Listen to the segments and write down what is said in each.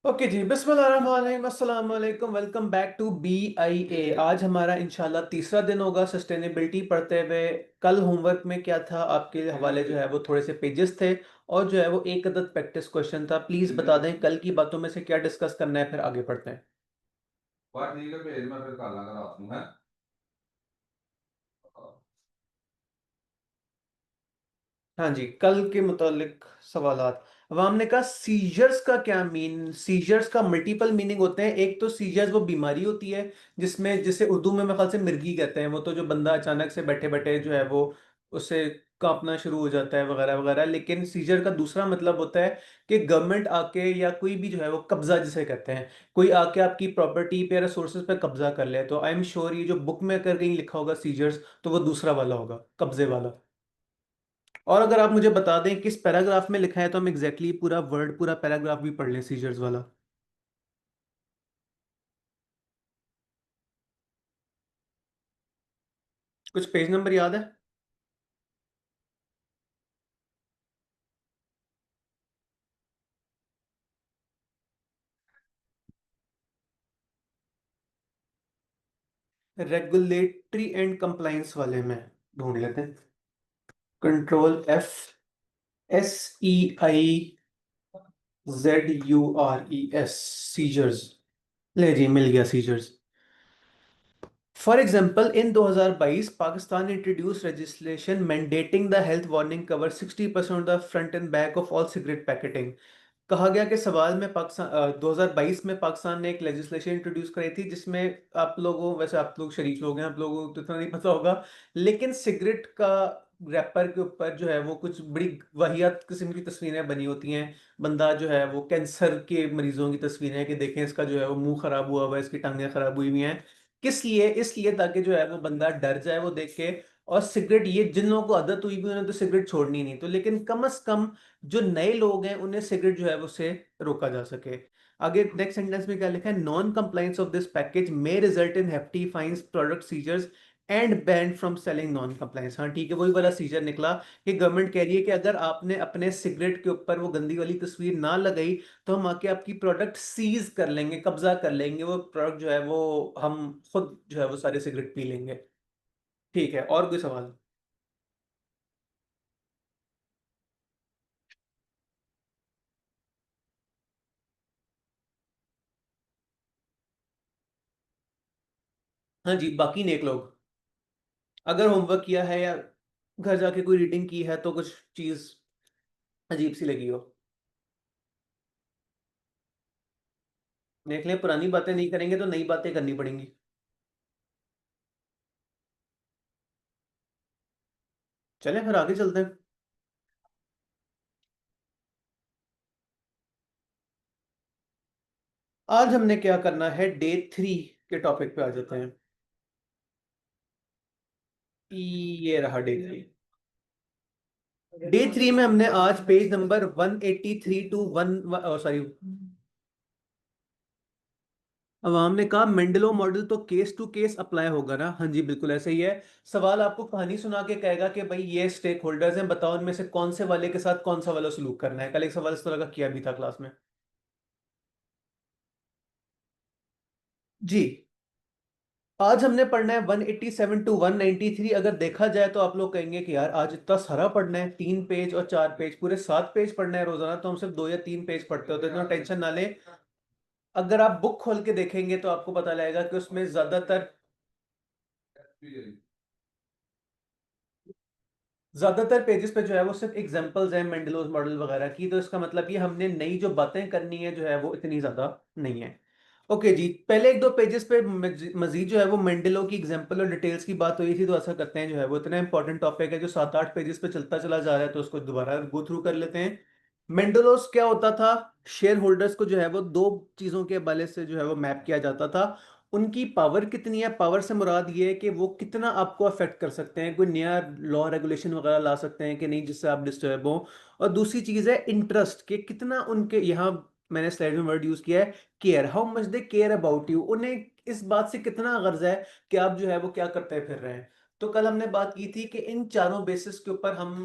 Okay जी, बिस्मिल्लाहिर्रहमानिर्रहीम, अस्सलाम वालेकुम। Welcome back to BIA। आज हमारा इंशाल्लाह तीसरा दिन होगा सस्टेनेबिलिटी पढ़ते हुए। कल होमवर्क में क्या था आपके हवाले जो है वो थोड़े से पेजेस थे और जो है वो एक अदद प्रैक्टिस क्वेश्चन था। प्लीज बता दें कल की बातों में से क्या डिस्कस करना है, फिर आगे पढ़ते हैं। बस ठीक है, भेज मैं फिर कर लांगा रात में है। हाँ जी, कल के मुतालिक सवालात। अवाम ने कहा सीजर्स का क्या सीजर्स का मल्टीपल मीनिंग होते हैं। एक तो सीजर्स वो बीमारी होती है जिसमें जिसे उर्दू में मेरे ख्याल से मिर्गी कहते हैं। वो तो जो बंदा अचानक से बैठे बैठे जो है वो उससे कांपना शुरू हो जाता है वगैरह वगैरह। लेकिन सीजर का दूसरा मतलब होता है कि गवर्नमेंट आके या कोई भी जो है वो कब्जा जिसे कहते हैं, कोई आके आपकी प्रॉपर्टी पे रिसोर्सेज पे कब्जा कर ले। तो आई एम श्योर ये जो बुक में कर कहीं लिखा होगा सीजर्स, तो वो दूसरा वाला होगा, कब्जे वाला। और अगर आप मुझे बता दें किस पैराग्राफ में लिखा है तो हम एग्जैक्टली पूरा वर्ड पूरा पैराग्राफ भी पढ़ लें सीजर्स वाला। कुछ पेज नंबर याद है? रेगुलेटरी एंड कंप्लाइंस वाले में ढूंढ लेते हैं। Control F, SEIZURES, seizures. ले जी, मिल गया seizures. For example, in 2022 Pakistan introduce legislation mandating the health warning cover 60% of the front and back of all cigarette packaging। कहा गया कि सवाल में पाकिस्तान 2022 में पाकिस्तान ने एक लेजिस्लेशन इंट्रोड्यूस कराई थी जिसमें आप लोगों, वैसे आप लोग शरीफ लोग हैं, आप लोगों को तो इतना नहीं पता होगा, लेकिन सिगरेट का रैपर के ऊपर जो है वो कुछ बड़ी वाहियात किस्म की तस्वीरें बनी होती हैं। बंदा जो है वो कैंसर के मरीजों की तस्वीरें, कि देखें इसका जो है वो मुंह खराब हुआ हुआ है, इसकी टांगें खराब हुई हुई हैं। किस लिए? इसलिए ताकि जो है वो बंदा डर जाए वो देख के। और सिगरेट, ये जिन लोगों को आदत हुई भी उन्हें तो सिगरेट छोड़नी नहीं, तो लेकिन कम से कम जो नए लोग हैं उन्हें सिगरेट जो है उससे रोका जा सके। आगे नेक्स्ट सेंटेंस में क्या लिखा है? Non compliance of this package may result in hefty fines, product seizures and ban from selling non compliance. हाँ ठीक है, वही वाला सीजर निकला कि गवर्नमेंट कह रही है कि अगर आपने अपने सिगरेट के ऊपर वो गंदी वाली तस्वीर ना लगाई तो हम आके आपकी प्रोडक्ट सीज कर लेंगे, कब्जा कर लेंगे। वो प्रोडक्ट जो है वो हम खुद जो है वो सारे सिगरेट पी लेंगे। ठीक है, और कोई सवाल? हाँ जी, बाकी नेक लोग अगर होमवर्क किया है या घर जाके कोई रीडिंग की है तो कुछ चीज अजीब सी लगी हो, देख लें। पुरानी बातें नहीं करेंगे तो नई बातें करनी पड़ेंगी। चलें फिर आगे चलते हैं। आज हमने क्या करना है, डे 3 के टॉपिक पे आ जाते हैं। ये रहा डे 3। डे 3 में हमने आज page number 183 to one, sorry, अवाम ने कहा मेंडलो मॉडल तो केस टू केस अप्लाई होगा ना? हाँ जी, बिल्कुल ऐसे ही है। सवाल आपको कहानी सुना के कहेगा कि भाई ये स्टेक होल्डर्स हैं, बताओ उनमें से कौन से वाले के साथ कौन सा वाला सलूक करना है। कल एक सवाल इस तरह का किया भी था क्लास में। जी, आज हमने पढ़ना है 187 टू 193। अगर देखा जाए तो आप लोग कहेंगे कि यार आज इतना सारा पढ़ना है, 3 पेज और 4 पेज, पूरे 7 पेज पढ़ना है रोजाना, तो हम सिर्फ 2 या 3 पेज पढ़ते होते हैं, तो टेंशन ना ले। अगर आप बुक खोल के देखेंगे तो आपको पता लगेगा कि उसमें ज्यादातर पेजेस पे जो है वो सिर्फ एग्जांपल्स हैं मेंडलोस मॉडल वगैरह की। तो इसका मतलब ये हमने नई जो बातें करनी है जो है वो इतनी ज्यादा नहीं है। ओके जी, पहले एक दो पेजेस पे मजीद जो है वो मेंडलो की एग्जांपल और डिटेल्स की बात हुई थी। तो ऐसा करते हैं, जो है वो इतना इंपॉर्टेंट टॉपिक है जो 7-8 पेजेस पे चलता चला जा रहा है, तो उसको दोबारा गो थ्रू कर लेते हैं। मेंडलोस क्या होता था? शेयर होल्डर्स को जो है वो दो चीजों के हवाले से जो है वो मैप किया जाता था। उनकी पावर कितनी है, पावर से मुराद ये है कि वो कितना आपको अफेक्ट कर सकते हैं, कोई नया लॉ रेगुलेशन वगैरह ला सकते हैं कि नहीं जिससे आप डिस्टर्ब हो। और दूसरी चीज है इंटरेस्ट, के कितना उनके यहाँ, मैंने स्लाइड में वर्ड यूज किया है care, how much they care about you, उन्हें इस बात से कितना गर्ज है कि आप जो है वो क्या करते फिर रहे हैं। तो कल हमने बात की थी कि इन चारों बेसिस के ऊपर हम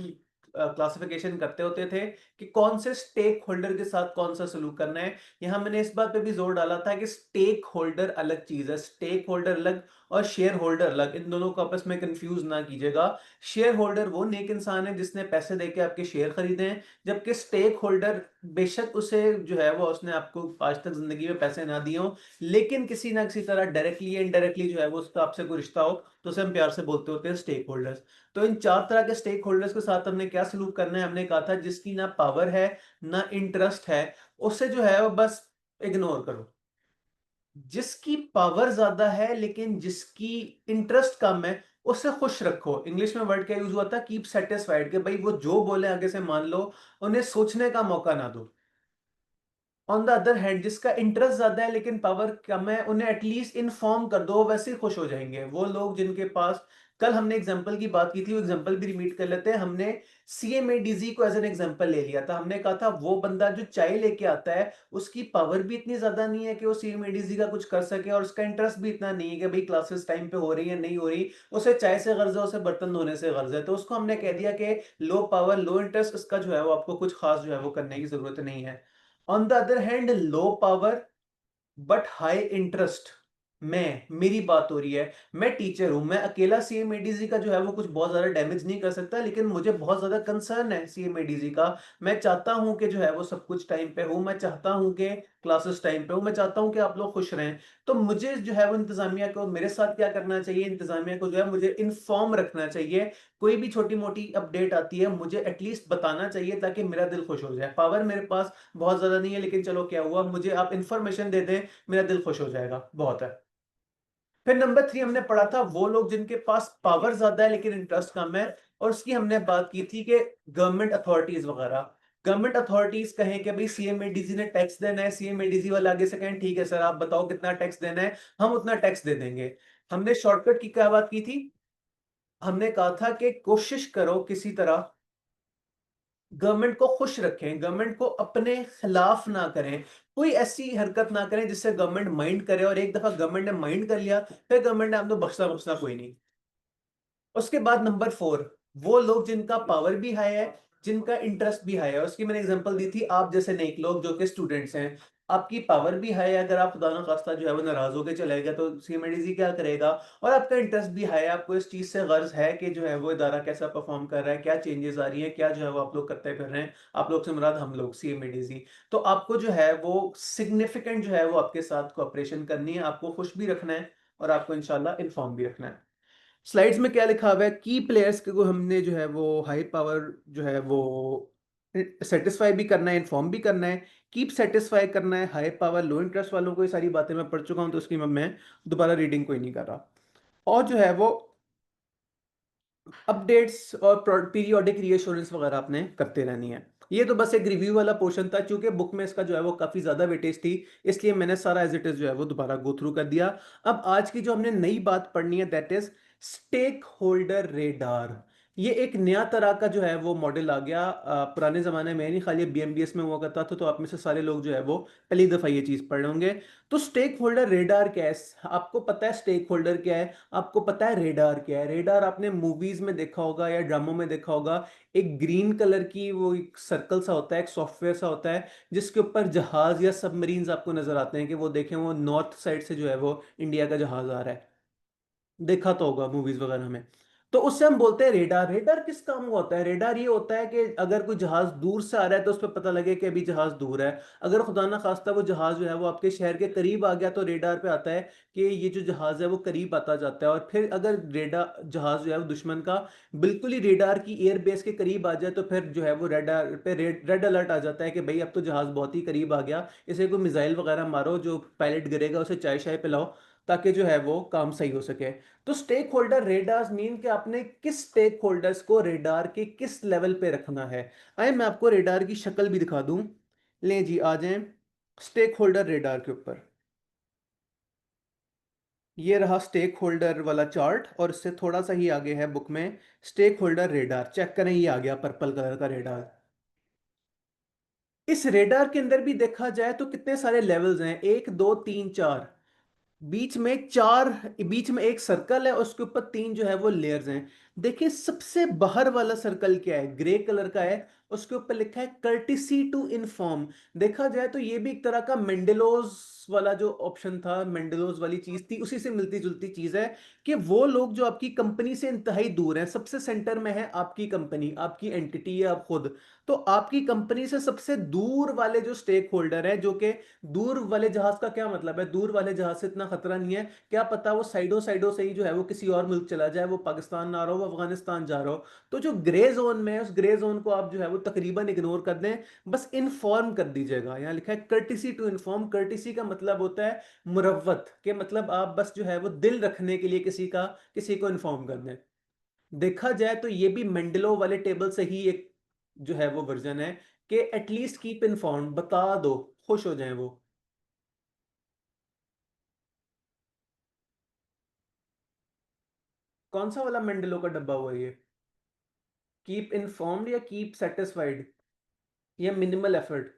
क्लासिफिकेशन करते होते थे कि कौन से स्टेक होल्डर के साथ कौन सा सलूक करना है। यहां मैंने इस बात पे भी जोर डाला था कि स्टेक होल्डर अलग चीज है, स्टेक होल्डर अलग और शेयर होल्डर अलग, इन दोनों को आपस में कंफ्यूज ना कीजिएगा। शेयर होल्डर वो नेक इंसान है जिसने पैसे देके आपके शेयर खरीदे हैं, जबकि स्टेक होल्डर बेशक उसे जो है वो उसने आपको आज तक जिंदगी में पैसे ना दिए हो, लेकिन किसी ना किसी तरह डायरेक्टली या इनडायरेक्टली जो है वो उसका आपसे कोई रिश्ता हो, तो उसे हम प्यार से बोलते होते हैं स्टेक होल्डर्स। तो इन चार तरह के स्टेक होल्डर्स के साथ हमने क्या सलूक करना है, हमने कहा था जिसकी ना पावर है ना इंटरेस्ट है, उसे जो है वो बस इग्नोर करो। जिसकी पावर ज्यादा है लेकिन जिसकी इंटरेस्ट कम है, उससे खुश रखो। इंग्लिश में वर्ड क्या यूज हुआ था, कीप सेटिस्फाइड, कि भाई वो जो बोले आगे से मान लो, उन्हें सोचने का मौका ना दो। ऑन द अदर हैंड जिसका इंटरेस्ट ज्यादा है लेकिन पावर कम है, उन्हें एटलीस्ट इन्फॉर्म कर दो, वैसे ही खुश हो जाएंगे। वो लोग जिनके पास, कल हमने एग्जांपल की बात की थी, वो एग्जांपल भी रिपीट कर लेते हैं। हमने सीएमएडीजी को एज एन एग्जांपल ले लिया था। हमने कहा था वो बंदा जो चाय लेके आता है, उसकी पावर भी इतनी ज्यादा नहीं है कि वो सीएमएडीजी का कुछ कर सके, और उसका इंटरेस्ट भी इतना नहीं है कि भाई क्लासेस टाइम पे हो रही है नहीं हो रही, उसे चाय से गर्ज है, उसे बर्तन धोने से गर्ज है। तो उसको हमने कह दिया कि लो पावर लो इंटरेस्ट, इसका जो है वो आपको कुछ खास जो है वो करने की जरूरत नहीं है। On the other hand low power but high interest, मेरी बात हो रही है, मैं टीचर हूं, मैं अकेला सीएमएडीजी का जो है वो कुछ बहुत ज्यादा डैमेज नहीं कर सकता, लेकिन मुझे बहुत ज्यादा कंसर्न है सीएमएडीजी का। मैं चाहता हूं कि जो है वो सब कुछ टाइम पे हो, मैं चाहता हूं कि क्लासेस टाइम पे हो, मैं चाहता हूं कि आप लोग खुश रहें। तो मुझे जो है वो इंतजामिया को मेरे साथ क्या करना चाहिए, इंतजामिया को जो है मुझे इन्फॉर्म रखना चाहिए। कोई भी छोटी मोटी अपडेट आती है मुझे एटलीस्ट बताना चाहिए ताकि मेरा दिल खुश हो जाए। पावर मेरे पास बहुत ज्यादा नहीं है, लेकिन चलो क्या हुआ, मुझे आप इंफॉर्मेशन दे दें, मेरा दिल खुश हो जाएगा, बहुत है। फिर नंबर 3 हमने पढ़ा था वो लोग जिनके पास पावर ज्यादा है लेकिन इंटरेस्ट कम है, और उसकी हमने बात की थी कि गवर्नमेंट अथॉरिटीज वगैरह। गवर्नमेंट अथॉरिटीज कहें कि भाई सीएमएडीसी ने टैक्स देना है, सीएमएडीसी वाले आगे से कहें ठीक है सर आप बताओ कितना टैक्स देना है, हम उतना टैक्स दे देंगे। हमने शॉर्टकट की क्या बात की थी, हमने कहा था कि कोशिश करो किसी तरह गवर्नमेंट को खुश रखें, गवर्नमेंट को अपने खिलाफ ना करें, कोई ऐसी हरकत ना करें जिससे गवर्नमेंट माइंड करे, और एक दफा गवर्नमेंट ने माइंड कर लिया फिर गवर्नमेंट ने आपको बख्शना बख्शना कोई नहीं। उसके बाद नंबर 4, वो लोग जिनका पावर भी हाई है, जिनका इंटरेस्ट भी हाई है। उसकी मैंने एग्जांपल दी थी, आप जैसे नेक लोग जो कि स्टूडेंट्स हैं, आपकी पावर भी हाई है, अगर आप खुदा ना खास्ता जो है वो नाराज होकर चले गए तो सीएमएडीसी क्या करेगा, और आपका इंटरेस्ट भी हाई है, आपको इस चीज से गर्ज है कि जो है वो इदारा कैसा परफॉर्म कर रहा है, क्या चेंजेस आ रही है, क्या जो है वो आप लोग करते फिर रहे हैं, आप लोग से मुराद हम लोग सीएमएडीसी। तो आपको जो है वो सिग्निफिकेंट जो है वो आपके साथ कोऑपरेशन करनी है, आपको खुश भी रखना है और आपको इंशाल्लाह इन्फॉर्म भी रखना है। स्लाइड्स में क्या लिखा हुआ है, की प्लेयर्स को हमने जो है वो हाई पावर जो है वो सेटिस्फाई भी करना है, इन्फॉर्म भी करना है, कीप सेटिस्फाई करना है। हाई पावर लो इंटरेस्ट वालों को ये सारी बातें मैं पढ़ चुका हूं, तो उसकी मैं दोबारा रीडिंग कोई नहीं कर रहा। और जो है वो अपडेट्स और पीरियोडिक रीअश्योरेंस वगैरह आपने करते रहनी है। ये तो बस एक रिव्यू वाला पोर्शन था, क्योंकि बुक में इसका जो है वो काफी ज्यादा वेटेज थी, इसलिए मैंने सारा एज इट इज जो है वो दोबारा गो थ्रू कर दिया। अब आज की जो हमने नई बात पढ़नी है that is stakeholder radar. ये एक नया तरह का जो है वो मॉडल आ गया, पुराने जमाने में नहीं, खाली बीएमबीएस में हुआ करता था, तो आप में से सारे लोग जो है वो पहली दफा ये चीज पढ़ होंगे। तो स्टेक होल्डर रेडार क्या है, आपको पता है स्टेक होल्डर क्या है, आपको पता है रेडार क्या है। रेडार आपने मूवीज में देखा होगा या ड्रामों में देखा होगा, एक ग्रीन कलर की वो एक सर्कल सा होता है, एक सॉफ्टवेयर सा होता है, जिसके ऊपर जहाज या सबमरीन्स आपको नजर आते हैं कि वो देखें वो नॉर्थ साइड से जो है वो इंडिया का जहाज आ रहा है, देखा तो होगा मूवीज वगैरह में। तो उससे हम बोलते हैं रेडार। रेडार किस काम का होता है, रेडार ये होता है कि अगर कोई जहाज दूर से आ रहा है तो उस पर पता लगे कि अभी जहाज दूर है। अगर खुदा ना खास्ता वो जहाज जो है वो आपके शहर के करीब आ गया, तो रेडार पे आता है कि ये जो जहाज है वो करीब आता जाता है। और फिर अगर रेडार जहाज जो है वो दुश्मन का बिल्कुल ही रेडार की एयर बेस के करीब आ जाए, तो फिर जो है वो रेडार पे रेड अलर्ट आ जाता है कि भाई अब तो जहाज बहुत ही करीब आ गया, इसे कोई मिसाइल वगैरह मारो, जो पायलट गिरेगा उसे चाय शाय पिलाओ, ताकि जो है वो काम सही हो सके। तो स्टेक होल्डर रेडार्स मीन कि आपने किस स्टेक होल्डर्स को रेडार के किस लेवल पे रखना है। आए मैं आपको रेडार की शक्ल भी दिखा दूं, ले जी आ जाएं स्टेक होल्डर रेडार के ऊपर। ये रहा स्टेक होल्डर वाला चार्ट, और इससे थोड़ा सा ही आगे है बुक में स्टेक होल्डर रेडार, चेक करें ये आ गया पर्पल कलर का रेडार। इस रेडार के अंदर भी देखा जाए तो कितने सारे लेवल्स हैं, 1 2 3 4, बीच में चार, बीच में एक सर्कल है, उसके ऊपर तीन जो है वो लेयर्स हैं। देखिए सबसे बाहर वाला सर्कल क्या है, ग्रे कलर का है, उसके ऊपर लिखा है कर्टिसी टू इन्फॉर्म। देखा जाए तो ये भी एक तरह का मेंडेलोज वाला जो ऑप्शन था, मेंडेलोज वाली चीज थी, उसी से मिलती जुलती चीज है कि वो लोग जो आपकी कंपनी से इंतहाई दूर हैं, सबसे सेंटर में है आपकी कंपनी, आपकी एंटिटी है आप खुद, तो आपकी कंपनी से सबसे दूर वाले जो स्टेक होल्डर है, जो कि दूर वाले जहाज का क्या मतलब है, दूर वाले जहाज से इतना खतरा नहीं है, क्या पता वो साइडों साइडों से ही जो है वो किसी और मुल्क चला जाए, वो पाकिस्तान ना रहो, वो अफगानिस्तान जा रहा हो। तो जो ग्रे जोन में है, उस ग्रे जोन को आप जो है वो तकरीबन इग्नोर कर दें, बस इन्फॉर्म कर दीजिएगा। यहाँ लिखा है कर्टिसी टू इन्फॉर्म। कर्टिसी का मतलब होता है मुरव्वत, के मतलब आप बस जो है वो दिल रखने के लिए किसी को इन्फॉर्म कर दें। देखा जाए तो ये भी मेंडलो वाले टेबल से ही एक जो है वो वर्जन है कि एटलीस्ट कीप इन्फॉर्म, बता दो, खुश हो जाएं वो। कौन सा वाला मेंडलो का डब्बा हुआ ये, कीप इन्फॉर्म्ड या कीप सेटिस्फाइड या मिनिमल एफर्ट?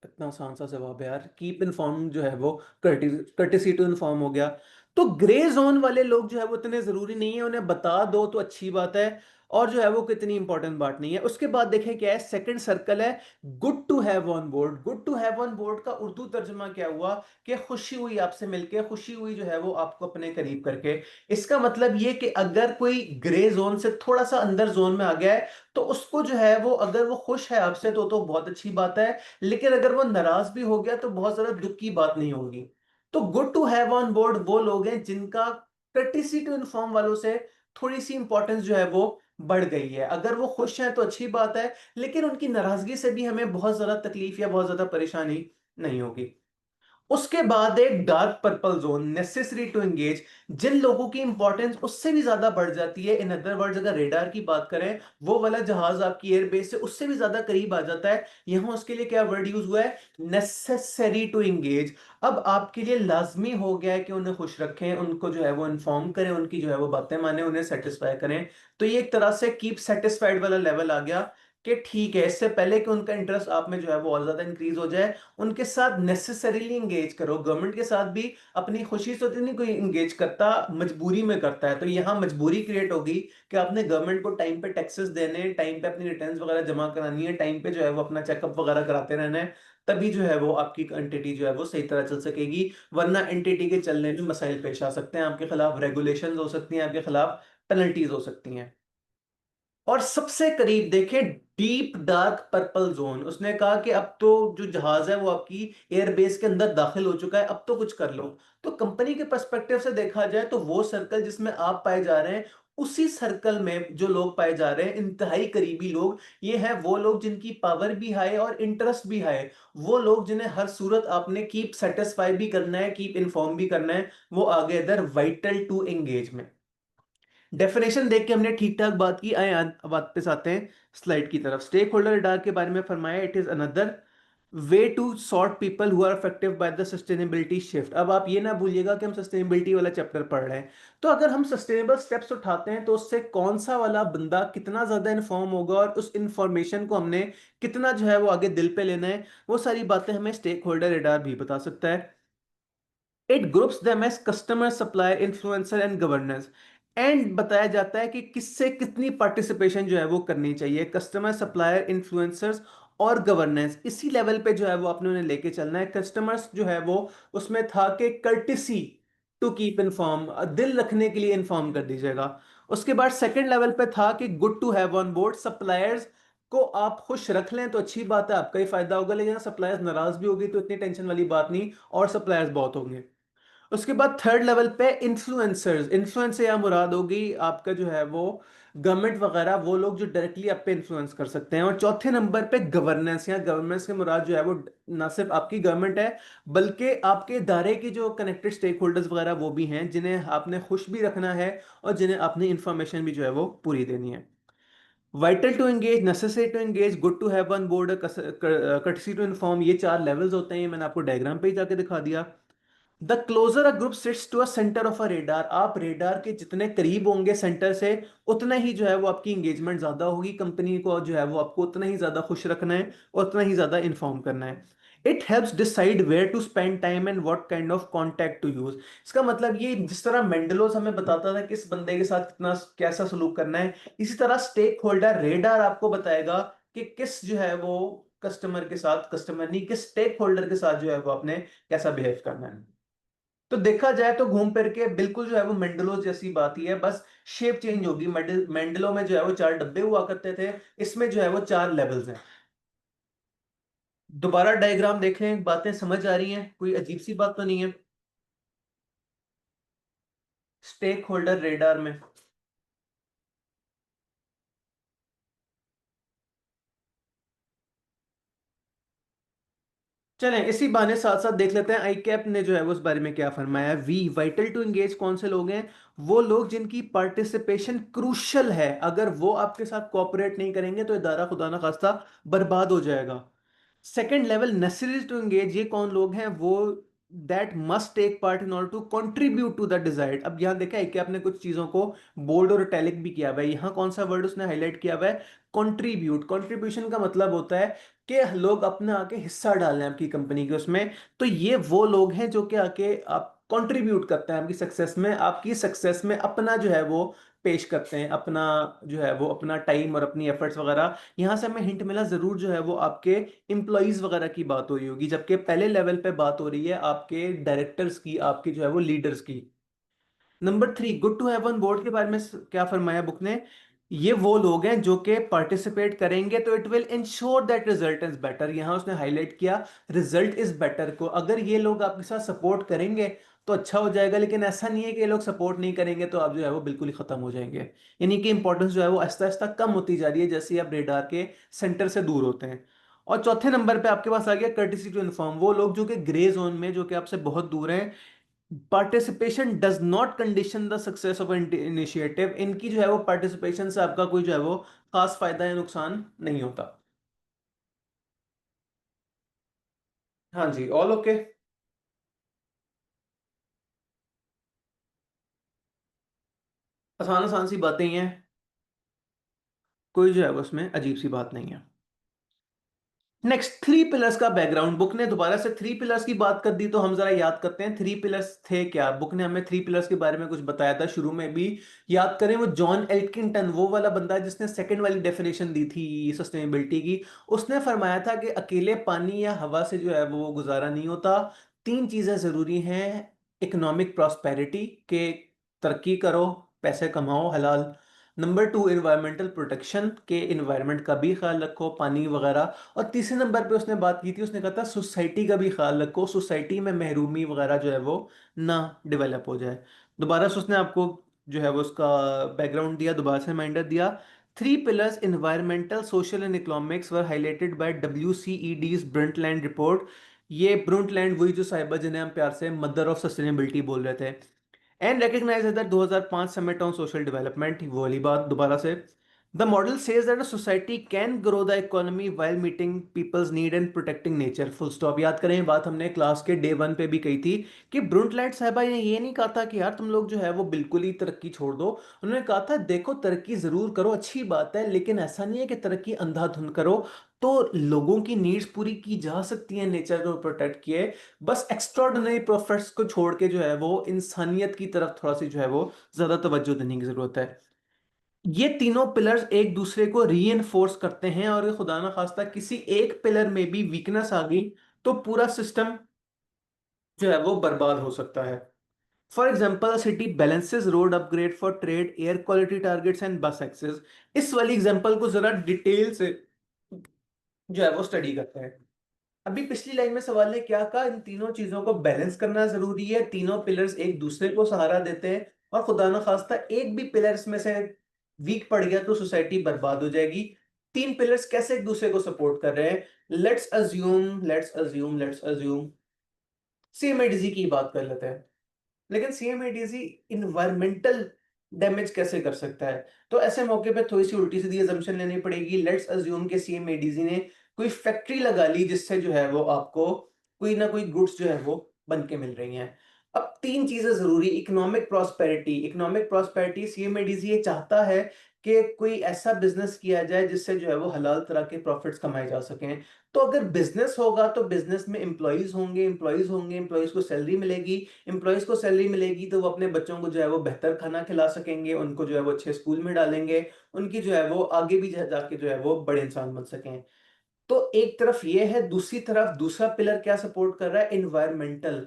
इतना आसान सा जवाब है यार, कीप इन्फॉर्म जो है वो कर्टिसी टू इन्फॉर्म हो गया। तो ग्रे जोन वाले लोग जो है वो इतने जरूरी नहीं है, उन्हें बता दो तो अच्छी बात है, और जो है वो कितनी इंपॉर्टेंट बात नहीं है। उसके बाद देखें क्या है, सेकंड सर्कल है good to have on board. Good to have on board का उर्दू तर्जुमा क्या हुआ कि खुशी हुई आपसे मिलके, खुशी हुई जो है वो आपको अपने करीब करके। इसका मतलब ये कि अगर कोई ग्रे जोन से थोड़ा सा अंदर जोन में आ गया है, तो उसको जो है वो, अगर वो खुश है आपसे तो बहुत अच्छी बात है, लेकिन अगर वो नाराज भी हो गया तो बहुत ज्यादा दुख की बात नहीं होगी। तो good to have on board वो लोग हैं जिनका कर्टिसी टू इन्फॉर्म वालों से थोड़ी सी इंपॉर्टेंस जो है वो बढ़ गई है। अगर वो खुश हैं तो अच्छी बात है, लेकिन उनकी नाराजगी से भी हमें बहुत ज्यादा तकलीफ या बहुत ज्यादा परेशानी नहीं होगी। उसके बाद एक dark purple zone, necessary to engage, जिन लोगों की इंपॉर्टेंस उससे भी ज्यादा बढ़ जाती है। इन अदर वर्ड्स, अगर रेडार की बात करें, वो वाला जहाज आपकी एयरबेस से उससे भी ज्यादा करीब आ जाता है, यहां उसके लिए क्या वर्ड यूज हुआ है, नेसेसरी टू एंगेज। अब आपके लिए लाजमी हो गया है कि उन्हें खुश रखें, उनको जो है वो इन्फॉर्म करें, उनकी जो है वो बातें माने, उन्हें सेटिस्फाई करें। तो ये एक तरह से कीप सेटिस्फाइड वाला लेवल आ गया कि ठीक है, इससे पहले कि उनका इंटरेस्ट आप में जो है वो और ज्यादा इंक्रीज हो जाए, उनके साथ नेसेसरीली इंगेज करो। गवर्नमेंट के साथ भी अपनी खुशी से तो नहीं कोई इंगेज करता, मजबूरी में करता है। तो यहाँ मजबूरी क्रिएट होगी कि आपने गवर्नमेंट को टाइम पे टैक्सेस देने, टाइम पे अपनी रिटर्न्स वगैरह जमा करानी है, टाइम पे जो है वो अपना चेकअप वगैरह कराते रहना है, तभी जो है वो आपकी एंटिटी जो है वो सही तरह चल सकेगी। वरना एंटिटी के चलने में मसाइल पेश आ सकते हैं, आपके खिलाफ रेगुलेशंस हो सकती हैं, आपके खिलाफ पेनल्टीज हो सकती हैं। और सबसे करीब देखें, डीप डार्क पर्पल जोन, उसने कहा कि अब तो जो जहाज है वो आपकी एयरबेस के अंदर दाखिल हो चुका है, अब तो कुछ कर लो। तो कंपनी के पर्सपेक्टिव से देखा जाए तो वो सर्कल जिसमें आप पाए जा रहे हैं, उसी सर्कल में जो लोग पाए जा रहे हैं, इंतहाई करीबी लोग, ये हैं वो लोग जिनकी पावर भी हाई और इंटरेस्ट भी हाई। वो लोग जिन्हें हर सूरत आपने कीप सेटिस्फाई भी करना है, कीप इन्फॉर्म भी करना है, वो आगे इधर वाइटल टू एंगेज में। डेफिनेशन देख के हमने ठीक ठाक बात की, आए वापस आते हैं स्लाइड की तरफ। स्टेक होल्डर डाक के बारे में फरमाया, it is another way to sort people who are affected by the sustainability shift. अब आप ये ना भूलिएगा कि हम सस्टेनेबिलिटी वाला चैप्टर पढ़ रहे हैं। तो अगर हम सस्टेनेबल स्टेप्स उठाते हैं तो उससे कौन सा वाला बंदा कितना ज्यादा इन्फॉर्म होगा, और उस इंफॉर्मेशन को हमने कितना जो है वो आगे दिल पे लेना है, वो सारी बातें हमें स्टेक होल्डर रेडार भी बता सकता है। It groups them as customer, supplier, influencer and governance. And बताया जाता है कि किससे कितनी पार्टिसिपेशन जो है वो करनी चाहिए, कस्टमर, सप्लायर, इन्फ्लुएंसर्स और गवर्नेंस। इसी लेवल पे जो है वो आपने उन्हें लेके चलना है। कस्टमर्स जो है वो उसमें था कि कर्टिसी टू कीप इन्फॉर्म, दिल रखने के लिए इन्फॉर्म कर दीजिएगा। उसके बाद सेकंड लेवल पे था कि good to have on board, suppliers को आप खुश रख लें तो अच्छी बात है, आपका ही फायदा होगा, लेकिन सप्लायर्स नाराज भी होगी तो इतनी टेंशन वाली बात नहीं, और सप्लायर्स बहुत होंगे। उसके बाद थर्ड लेवल पे इन्फ्लुएंसर्स, इन्फ्लुएंस से या मुराद होगी आपका जो है वो गवर्नमेंट वगैरह, वो लोग जो डायरेक्टली आप पे इन्फ्लुएंस कर सकते हैं। और चौथे नंबर पे गवर्नेंस, या गवर्नेंस के मुराद जो है वो ना सिर्फ आपकी गवर्नमेंट है, बल्कि आपके इदारे की जो कनेक्टेड स्टेक होल्डर्स वगैरह वो भी हैं, जिन्हें आपने खुश भी रखना है और जिन्हें आपने इंफॉर्मेशन भी जो है वो पूरी देनी है। Vital to engage, necessary to engage, good to have on board, courtesy to inform, ये चार लेवल्स होते हैं। ये मैंने आपको डायग्राम पे ही जाके दिखा दिया। The closer a group sits to a center of a radar, आप रेडार के जितने करीब होंगे सेंटर से, उतना ही जो है वो आपकी इंगेजमेंट ज्यादा होगी, कंपनी को जो है वो आपको उतना ही ज्यादा खुश रखना है और उतना ही ज्यादा इन्फॉर्म करना है। It helps decide where to spend time and what kind of contact to use. इसका मतलब ये जिस तरह मेंडलोस हमें बताता था किस बंदे के साथ कितना कैसा सलूक करना है, इसी तरह स्टेक होल्डर रेडार आपको बताएगा कि किस जो है वो कस्टमर के साथ, कस्टमर नहीं, किस स्टेक होल्डर के साथ जो है वो आपने कैसा बिहेव करना है। तो देखा जाए तो घूम फिर के बिल्कुल जो है वो मेंडलो जैसी बात ही है, बस शेप चेंज होगी। मेंडलो में जो है वो चार डब्बे हुआ करते थे, इसमें जो है वो चार लेवल्स हैं। दोबारा डायग्राम देख लें, बातें समझ आ रही हैं, कोई अजीब सी बात तो नहीं है। स्टेक होल्डर रेडार में चलें, इसी बहाने साथ साथ देख लेते हैं आई कैप ने जो है वो उस बारे में क्या फरमाया। वी वाइटल टू एंगेज कौन से लोग हैं? वो लोग जिनकी पार्टिसिपेशन क्रूशल है, अगर वो आपके साथ कोऑपरेट नहीं करेंगे तो इदारा खुदा ना खास्ता बर्बाद हो जाएगा। Second level necessary to engage, ये कौन लोग हैं? वो that must take part in order to contribute to the desired. अब यहां देखा है कि आपने कुछ चीजों को बोल्ड और इटैलिक भी किया हुआ है, यहां कौन सा वर्ड उसने हाईलाइट किया हुआ है? कंट्रीब्यूट। कंट्रीब्यूशन का मतलब होता है कि लोग अपना आके हिस्सा डाल रहे हैं आपकी कंपनी के उसमें। तो ये वो लोग हैं जो कि आके आप कंट्रीब्यूट करते हैं आपकी सक्सेस में, आपकी सक्सेस में अपना जो है वो पेश करते हैं, अपना जो है वो अपना टाइम और अपनी एफर्ट्स वगैरह। यहां से हमें हिंट मिला जरूर जो है वो आपके इंप्लॉइज वगैरह की बात हो रही होगी, जबकि पहले लेवल पे बात हो रही है आपके डायरेक्टर्स की, आपके जो है वो लीडर्स की। Number three, good to have on board के बारे में क्या फरमाया बुक ने? ये वो लोग हैं जो कि पार्टिसिपेट करेंगे तो it will ensure that result is better. यहां उसने हाईलाइट किया रिजल्ट इज बेटर को, अगर ये लोग आपके साथ सपोर्ट करेंगे तो अच्छा हो जाएगा, लेकिन ऐसा नहीं है कि ये लोग सपोर्ट नहीं करेंगे तो आप जो है वो बिल्कुल ही खत्म हो जाएंगे। यानी कि इंपॉर्टेंस जो है वो आहिस्ता आहिस्ता कम होती जा रही है जैसे ही आप रेडार के सेंटर से दूर होते हैं। और चौथे नंबर पे आपके पास आ गया कर्टिसी टू इन्फॉर्म, वो लोग जो कि ग्रे जोन में, जो कि आपसे बहुत दूर हैं। Participation does not condition the success of initiative, इनकी जो है वो पार्टिसिपेशन से आपका कोई जो है वो खास फायदा या नुकसान नहीं होता। हाँ जी, ऑल ओके। आसान आसान सी बातें ही हैं, कोई जो है वो उसमें अजीब सी बात नहीं है। नेक्स्ट, थ्री पिलर्स का बैकग्राउंड। बुक ने दोबारा से थ्री पिलर्स की बात कर दी, तो हम जरा याद करते हैं थ्री पिलर्स थे क्या। बुक ने हमें थ्री पिलर्स के बारे में कुछ बताया था शुरू में भी, याद करें। वो जॉन एल्किंटन, वो वाला बंदा है जिसने सेकंड वाली डेफिनेशन दी थी सस्टेनेबिलिटी की। उसने फरमाया था कि अकेले पानी या हवा से जो है वो गुजारा नहीं होता, तीन चीजें जरूरी हैं। इकोनॉमिक प्रॉस्पेरिटी के, तरक्की करो, पैसे कमाओ हलाल। नंबर टू, इन्वायरमेंटल प्रोटेक्शन के, इन्वायरमेंट का भी ख्याल रखो, पानी वगैरह। और तीसरे नंबर पे उसने बात की थी, उसने कहा था सोसाइटी का भी ख्याल रखो, सोसाइटी में महरूमी वगैरह जो है वो ना डेवलप हो जाए। दोबारा से उसने आपको जो है वो उसका बैकग्राउंड दिया, दोबारा से रिमाइंडर दिया। Three pillars environmental social and economics were highlighted by WCED's Brundtland report. ये ब्रंटलैंड वही जो साहिबा जिन्हें हम प्यार से मदर ऑफ सस्टेनेबिलिटी बोल रहे थे, and recognize that 2005 summit on social development, वो वाली बात दोबारा से। The model says that a society can grow the economy while meeting peoples need and protecting nature, full stop. याद करें, ये बात हमने क्लास के डे वन पे भी कही थी कि ब्रुंटलैंड साहबा ने ये नहीं कहा था कि यार तुम लोग जो है वो बिल्कुल ही तरक्की छोड़ दो। उन्होंने कहा था देखो तरक्की जरूर करो, अच्छी बात है, लेकिन ऐसा नहीं है कि तरक्की अंधाधुंध करो। तो लोगों की नीड्स पूरी की जा सकती है नेचर को प्रोटेक्ट किए, बस एक्स्ट्राऑर्डिनरी प्रॉफिट्स को छोड़ के जो है वो इंसानियत की तरफ थोड़ा सी जो है वो ज्यादा तवज्जो देने की जरूरत है। ये तीनों पिलर्स एक दूसरे को रीइंफोर्स करते हैं, और ये खुदा ना खास्ता किसी एक पिलर में भी वीकनेस आ गई तो पूरा सिस्टम जो है वो बर्बाद हो सकता है। For example, city balances road upgrade for trade, air quality targets and बस एक्सेस। इस वाली एग्जाम्पल को जरा डिटेल से जो है वो स्टडी करते हैं। अभी पिछली लाइन में सवाल ने क्या कहा, इन तीनों चीजों को बैलेंस करना जरूरी है, तीनों पिलर्स एक दूसरे को सहारा देते हैं, और खुदा ना खास्ता एक भी पिलर्स में से वीक पड़ गया तो सोसाइटी बर्बाद हो जाएगी। तीन पिलर्स कैसे एक दूसरे को सपोर्ट कर रहे हैं? लेट्स अज्यूम सीएमएडीजी की बात कर लेते हैं। लेकिन सीएमएडीजी इन्वायरमेंटल डैमेज कैसे कर सकता है? तो ऐसे मौके पे थोड़ी सी उल्टी सीधी assumption लेनी पड़ेगी। लेट्स अज्यूम के सीएमएडीजी ने कोई फैक्ट्री लगा ली जिससे जो है वो आपको कोई ना कोई गुड्स जो है वो बन के मिल रही हैं। अब तीन चीजें जरूरी, इकोनॉमिक प्रॉस्पेरिटी। इकोनॉमिक प्रॉस्पेरिटी सीएमएडीजी ये चाहता है कि कोई ऐसा बिजनेस किया जाए जिससे जो है वो हलाल तरह के प्रॉफिट्स कमाए जा सकें। तो अगर बिजनेस होगा तो बिजनेस में एम्प्लॉयज होंगे, एम्प्लॉयज को सैलरी मिलेगी। एम्प्लॉयज को सैलरी मिलेगी तो वो अपने बच्चों को जो है वो बेहतर खाना खिला सकेंगे, उनको जो है वो अच्छे स्कूल में डालेंगे, उनकी जो है वो आगे भी जाके जो है वो बड़े इंसान बन सकें। तो एक तरफ ये है, दूसरी तरफ दूसरा पिलर क्या सपोर्ट कर रहा है, इन्वायरमेंटल।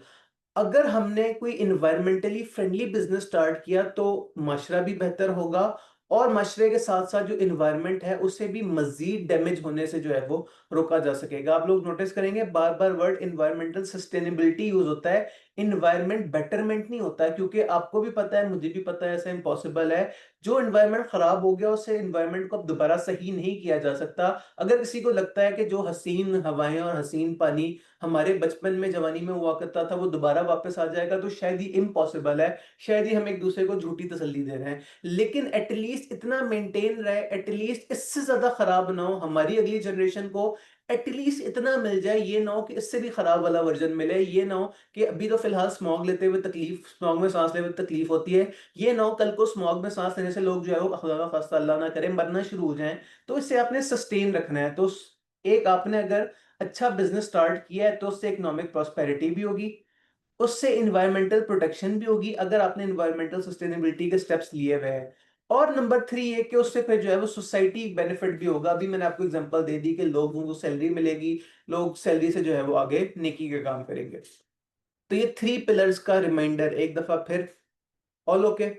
अगर हमने कोई इन्वायरमेंटली फ्रेंडली बिजनेस स्टार्ट किया तो माशरा भी बेहतर होगा, और माशरे के साथ साथ जो इन्वायरमेंट है उसे भी मजीद डैमेज होने से जो है वो रोका जा सकेगा। आप लोग नोटिस करेंगे बार बार वर्ड इन्वायरमेंटल सस्टेनेबिलिटी यूज होता है, इन्वायरमेंट बेटरमेंट नहीं होता है, क्योंकि आपको भी पता है, मुझे भी पता है, ऐसा इम्पॉसिबल है। जो इन्वायरमेंट खराब हो गया उसे इन्वायरमेंट को अब दोबारा सही नहीं किया जा सकता। अगर किसी को लगता है कि जो हसीन हवाएं और हसीन पानी हमारे बचपन में जवानी में हुआ करता था वो दोबारा वापस आ जाएगा, तो शायद ही इम्पॉसिबल है। शायद ही हम एक दूसरे को झूठी तसल्ली दे रहे हैं। लेकिन एटलीस्ट इतना मेंटेन रहे, एटलीस्ट इससे ज्यादा खराब ना हो हमारी अगली जनरेशन को। एटलीस्ट इतना मिल जाए, ये ना हो कि इससे भी खराब वाला वर्जन मिले। ये ना हो कि अभी तो फिलहाल स्मॉग लेते हुए तकलीफ, स्मॉग में सांस लेते हुए तकलीफ होती है, ये ना हो कल को स्मॉग में सांस लेने से लोग जो है वो खुदा खास्ता अल्लाह ना करे मरना शुरू हो जाएं। तो इससे आपने सस्टेन रखना है। तो एक आपने अगर अच्छा बिजनेस स्टार्ट किया है तो उससे इकोनॉमिक प्रॉस्पेरिटी भी होगी, उससे इन्वायरमेंटल प्रोटेक्शन भी होगी अगर आपने इन्वायरमेंटल सस्टेनेबिलिटी के स्टेप्स लिए हुए हैं। और नंबर थ्री ये कि उससे फिर जो है वो सोसाइटी बेनिफिट भी होगा। अभी मैंने आपको एग्जांपल दे दी कि लोगों को सैलरी मिलेगी, लोग सैलरी से जो है वो आगे नेकी के काम करेंगे। तो ये थ्री पिलर्स का रिमाइंडर एक दफा फिर। All okay?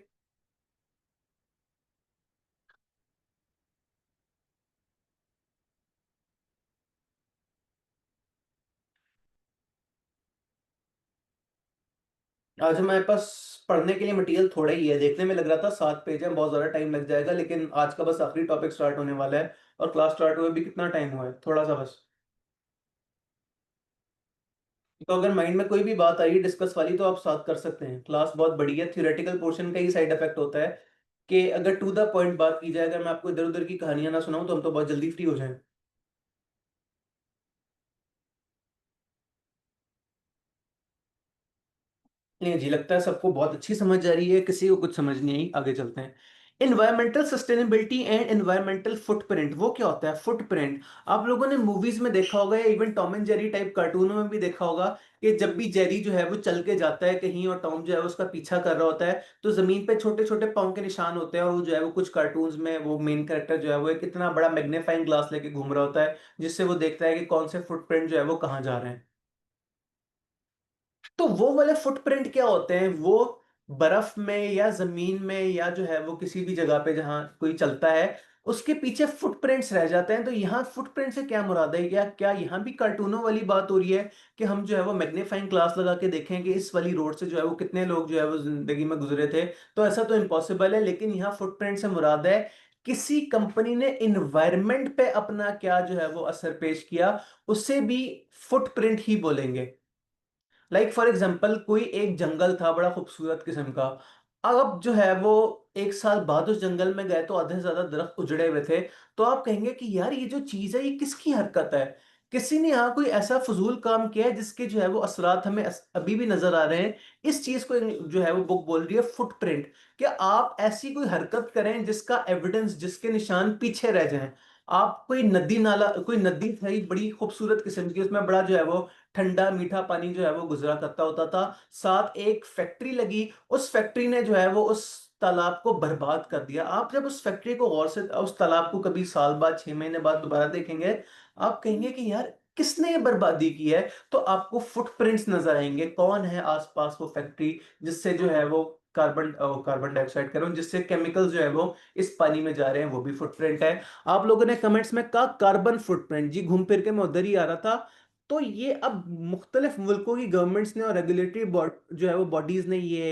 आज हमारे पास पढ़ने के लिए मटेरियल थोड़ा ही है, देखने में लग रहा था 7 पेज है, बहुत ज्यादा टाइम लग जाएगा, लेकिन आज का बस आखिरी टॉपिक स्टार्ट होने वाला है। और क्लास स्टार्ट हुए भी कितना टाइम हुआ है, थोड़ा सा बस। तो अगर माइंड में कोई भी बात आई डिस्कस वाली तो आप साथ कर सकते हैं। क्लास बहुत बड़ी है, थियोरेटिकल पोर्शन का ही साइड इफेक्ट होता है कि अगर टू द पॉइंट बात की जाए, अगर मैं आपको इधर उधर की कहानियां ना सुनाऊं तो हम तो बहुत जल्दी फ्री हो जाएं। नहीं जी, लगता है सबको बहुत अच्छी समझ आ रही है, किसी को कुछ समझ नहीं आई। आगे चलते हैं। Environmental sustainability and environmental footprint, वो क्या होता है फुटप्रिंट? आप लोगों ने मूवीज में देखा होगा या even Tom and Jerry type कार्टूनों में भी देखा होगा कि जब भी जेरी जो है वो चल के जाता है कहीं और टॉम जो है वो उसका पीछा कर रहा होता है, तो जमीन पे छोटे छोटे पाँव के निशान होते हैं, और वो जो है वो कुछ कार्टून्स में वो मेन कैरेक्टर जो है वो एक इतना बड़ा मैग्नीफाइंग ग्लास लेके घूम रहा होता है, जिससे वो देखता है कि कौन से फुटप्रिंट जो है वो कहाँ जा रहे हैं। तो वो वाले फुटप्रिंट क्या होते हैं, वो बर्फ में या जमीन में या जो है वो किसी भी जगह पे जहां कोई चलता है उसके पीछे फुटप्रिंट्स रह जाते हैं। तो यहाँ फुटप्रिंट से क्या मुराद है, या क्या यहाँ भी कार्टूनों वाली बात हो रही है कि हम जो है वो मैग्नीफाइंग ग्लास लगा के देखें कि इस वाली रोड से जो है वो कितने लोग जो है वो जिंदगी में गुजरे थे? तो ऐसा तो इम्पॉसिबल है, लेकिन यहाँ फुटप्रिंट से मुराद है किसी कंपनी ने इन्वायरमेंट पे अपना क्या जो है वो असर पेश किया, उसे भी फुटप्रिंट ही बोलेंगे। लाइक फॉर एग्जाम्पल कोई एक जंगल था बड़ा खूबसूरत किस्म का, अब जो है वो 1 साल बाद उस जंगल में गए तो आधे से ज्यादा दरख्त उजड़े हुए थे। तो आप कहेंगे कि यार ये जो चीज है ये किसकी हरकत है? किसी ने यहाँ कोई ऐसा फजूल काम किया है जिसके जो है वो असरात हमें अभी भी नजर आ रहे हैं। इस चीज को जो है वो बुक बोल रही है फुटप्रिंट। कि आप ऐसी कोई हरकत करें जिसका एविडेंस, जिसके निशान पीछे रह जाएं। आप कोई नदी नाला, कोई नदी थी बड़ी खूबसूरत किस्म की, उसमें बड़ा जो है वो ठंडा मीठा पानी जो है वो गुजरा करता होता था, साथ एक फैक्ट्री लगी, उस फैक्ट्री ने जो है वो उस तालाब को बर्बाद कर दिया। आप जब उस फैक्ट्री को गौर से, उस तालाब को कभी साल बाद 6 महीने बाद दोबारा देखेंगे, आप कहेंगे कि यार किसने ये बर्बादी की है? तो आपको फुटप्रिंट्स नजर आएंगे, कौन है आसपास वो फैक्ट्री जिससे जो है वो कार्बन डाइऑक्साइड कह रहा हूं, जिससे केमिकल्स जो है वो इस पानी में जा रहे हैं, वो भी फुटप्रिंट है। आप लोगों ने कमेंट्स में कहा कार्बन फुटप्रिंट, जी घूम फिर के मैं उधर ही आ रहा था। तो ये अब मुख्तलिफ मुल्कों की गवर्नमेंट्स ने और रेगुलेटरी जो है वो बॉडीज ने ये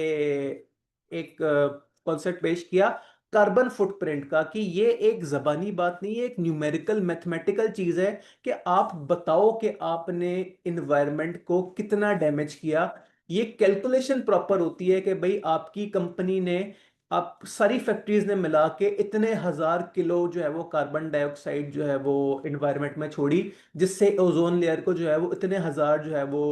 एक कॉन्सेप्ट पेश किया कार्बन फुटप्रिंट का, कि ये एक जबानी बात नहीं है, एक न्यूमेरिकल मैथमेटिकल चीज है कि आप बताओ कि आपने इन्वायरमेंट को कितना डैमेज किया। ये कैलकुलेशन प्रॉपर होती है कि भाई आपकी कंपनी ने, आप सारी फैक्ट्रीज ने मिला के इतने हजार किलो जो है वो कार्बन डाइऑक्साइड जो है वो इन्वायरमेंट में छोड़ी, जिससे ओजोन लेयर को जो है वो इतने हजार जो है वो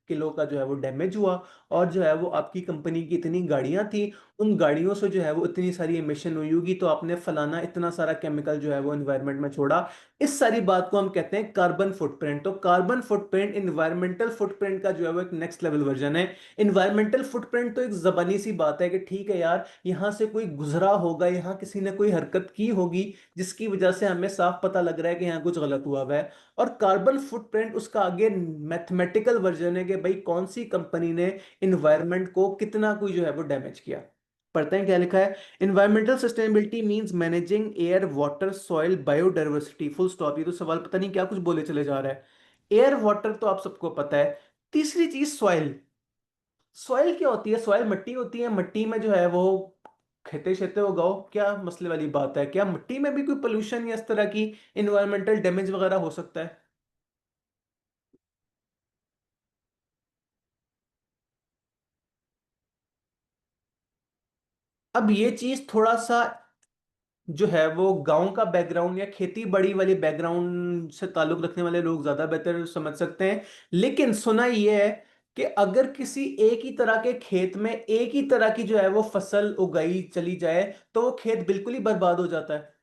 किलो का जो है वो डैमेज हुआ, और जो है वो आपकी कंपनी की इतनी गाड़ियां थी, उन गाड़ियों से जो है वो इतनी सारी एमिशन हुई होगी, तो आपने फलाना इतना सारा केमिकल जो है वो एनवायरनमेंट में छोड़ा। इस सारी बात को हम कहते हैं कार्बन फुटप्रिंट। तो कार्बन फुटप्रिंट इन्वायरमेंटल फुटप्रिंट का जो है वो एक नेक्स्ट लेवल वर्जन है। इन्वायरमेंटल फुटप्रिंट तो एक जबानी सी बात है कि ठीक है यार, यहाँ से कोई गुजरा होगा, यहाँ किसी ने कोई हरकत की होगी जिसकी वजह से हमें साफ पता लग रहा है कि यहाँ कुछ गलत हुआ हुआ है। और कार्बन फुटप्रिंट उसका आगे मैथमेटिकल वर्जन है कि भाई कौन सी कंपनी ने इन्वायरमेंट को कितना कोई जो है वो डैमेज किया। पढ़ते हैं क्या लिखा है। Environmental sustainability means managing air water soil biodiversity, full stop. ये तो सवाल पता नहीं क्या कुछ बोले चले जा रहा है। एयर वाटर तो आप सबको पता है। तीसरी चीज सॉइल। सॉइल क्या होती है? सॉइल मिट्टी होती है। मिट्टी में जो है वो खेते शेते उगाओ, क्या मसले वाली बात है? क्या मिट्टी में भी कोई पोल्यूशन या इस तरह की इन्वायरमेंटल डैमेज वगैरह हो सकता है? अब ये चीज थोड़ा सा जो है वो गांव का बैकग्राउंड या खेती बाड़ी वाले बैकग्राउंड से ताल्लुक रखने वाले लोग ज्यादा बेहतर समझ सकते हैं। लेकिन सुना ये है कि अगर किसी एक ही तरह के खेत में एक ही तरह की जो है वो फसल उगाई चली जाए, तो वो खेत बिल्कुल ही बर्बाद हो जाता है।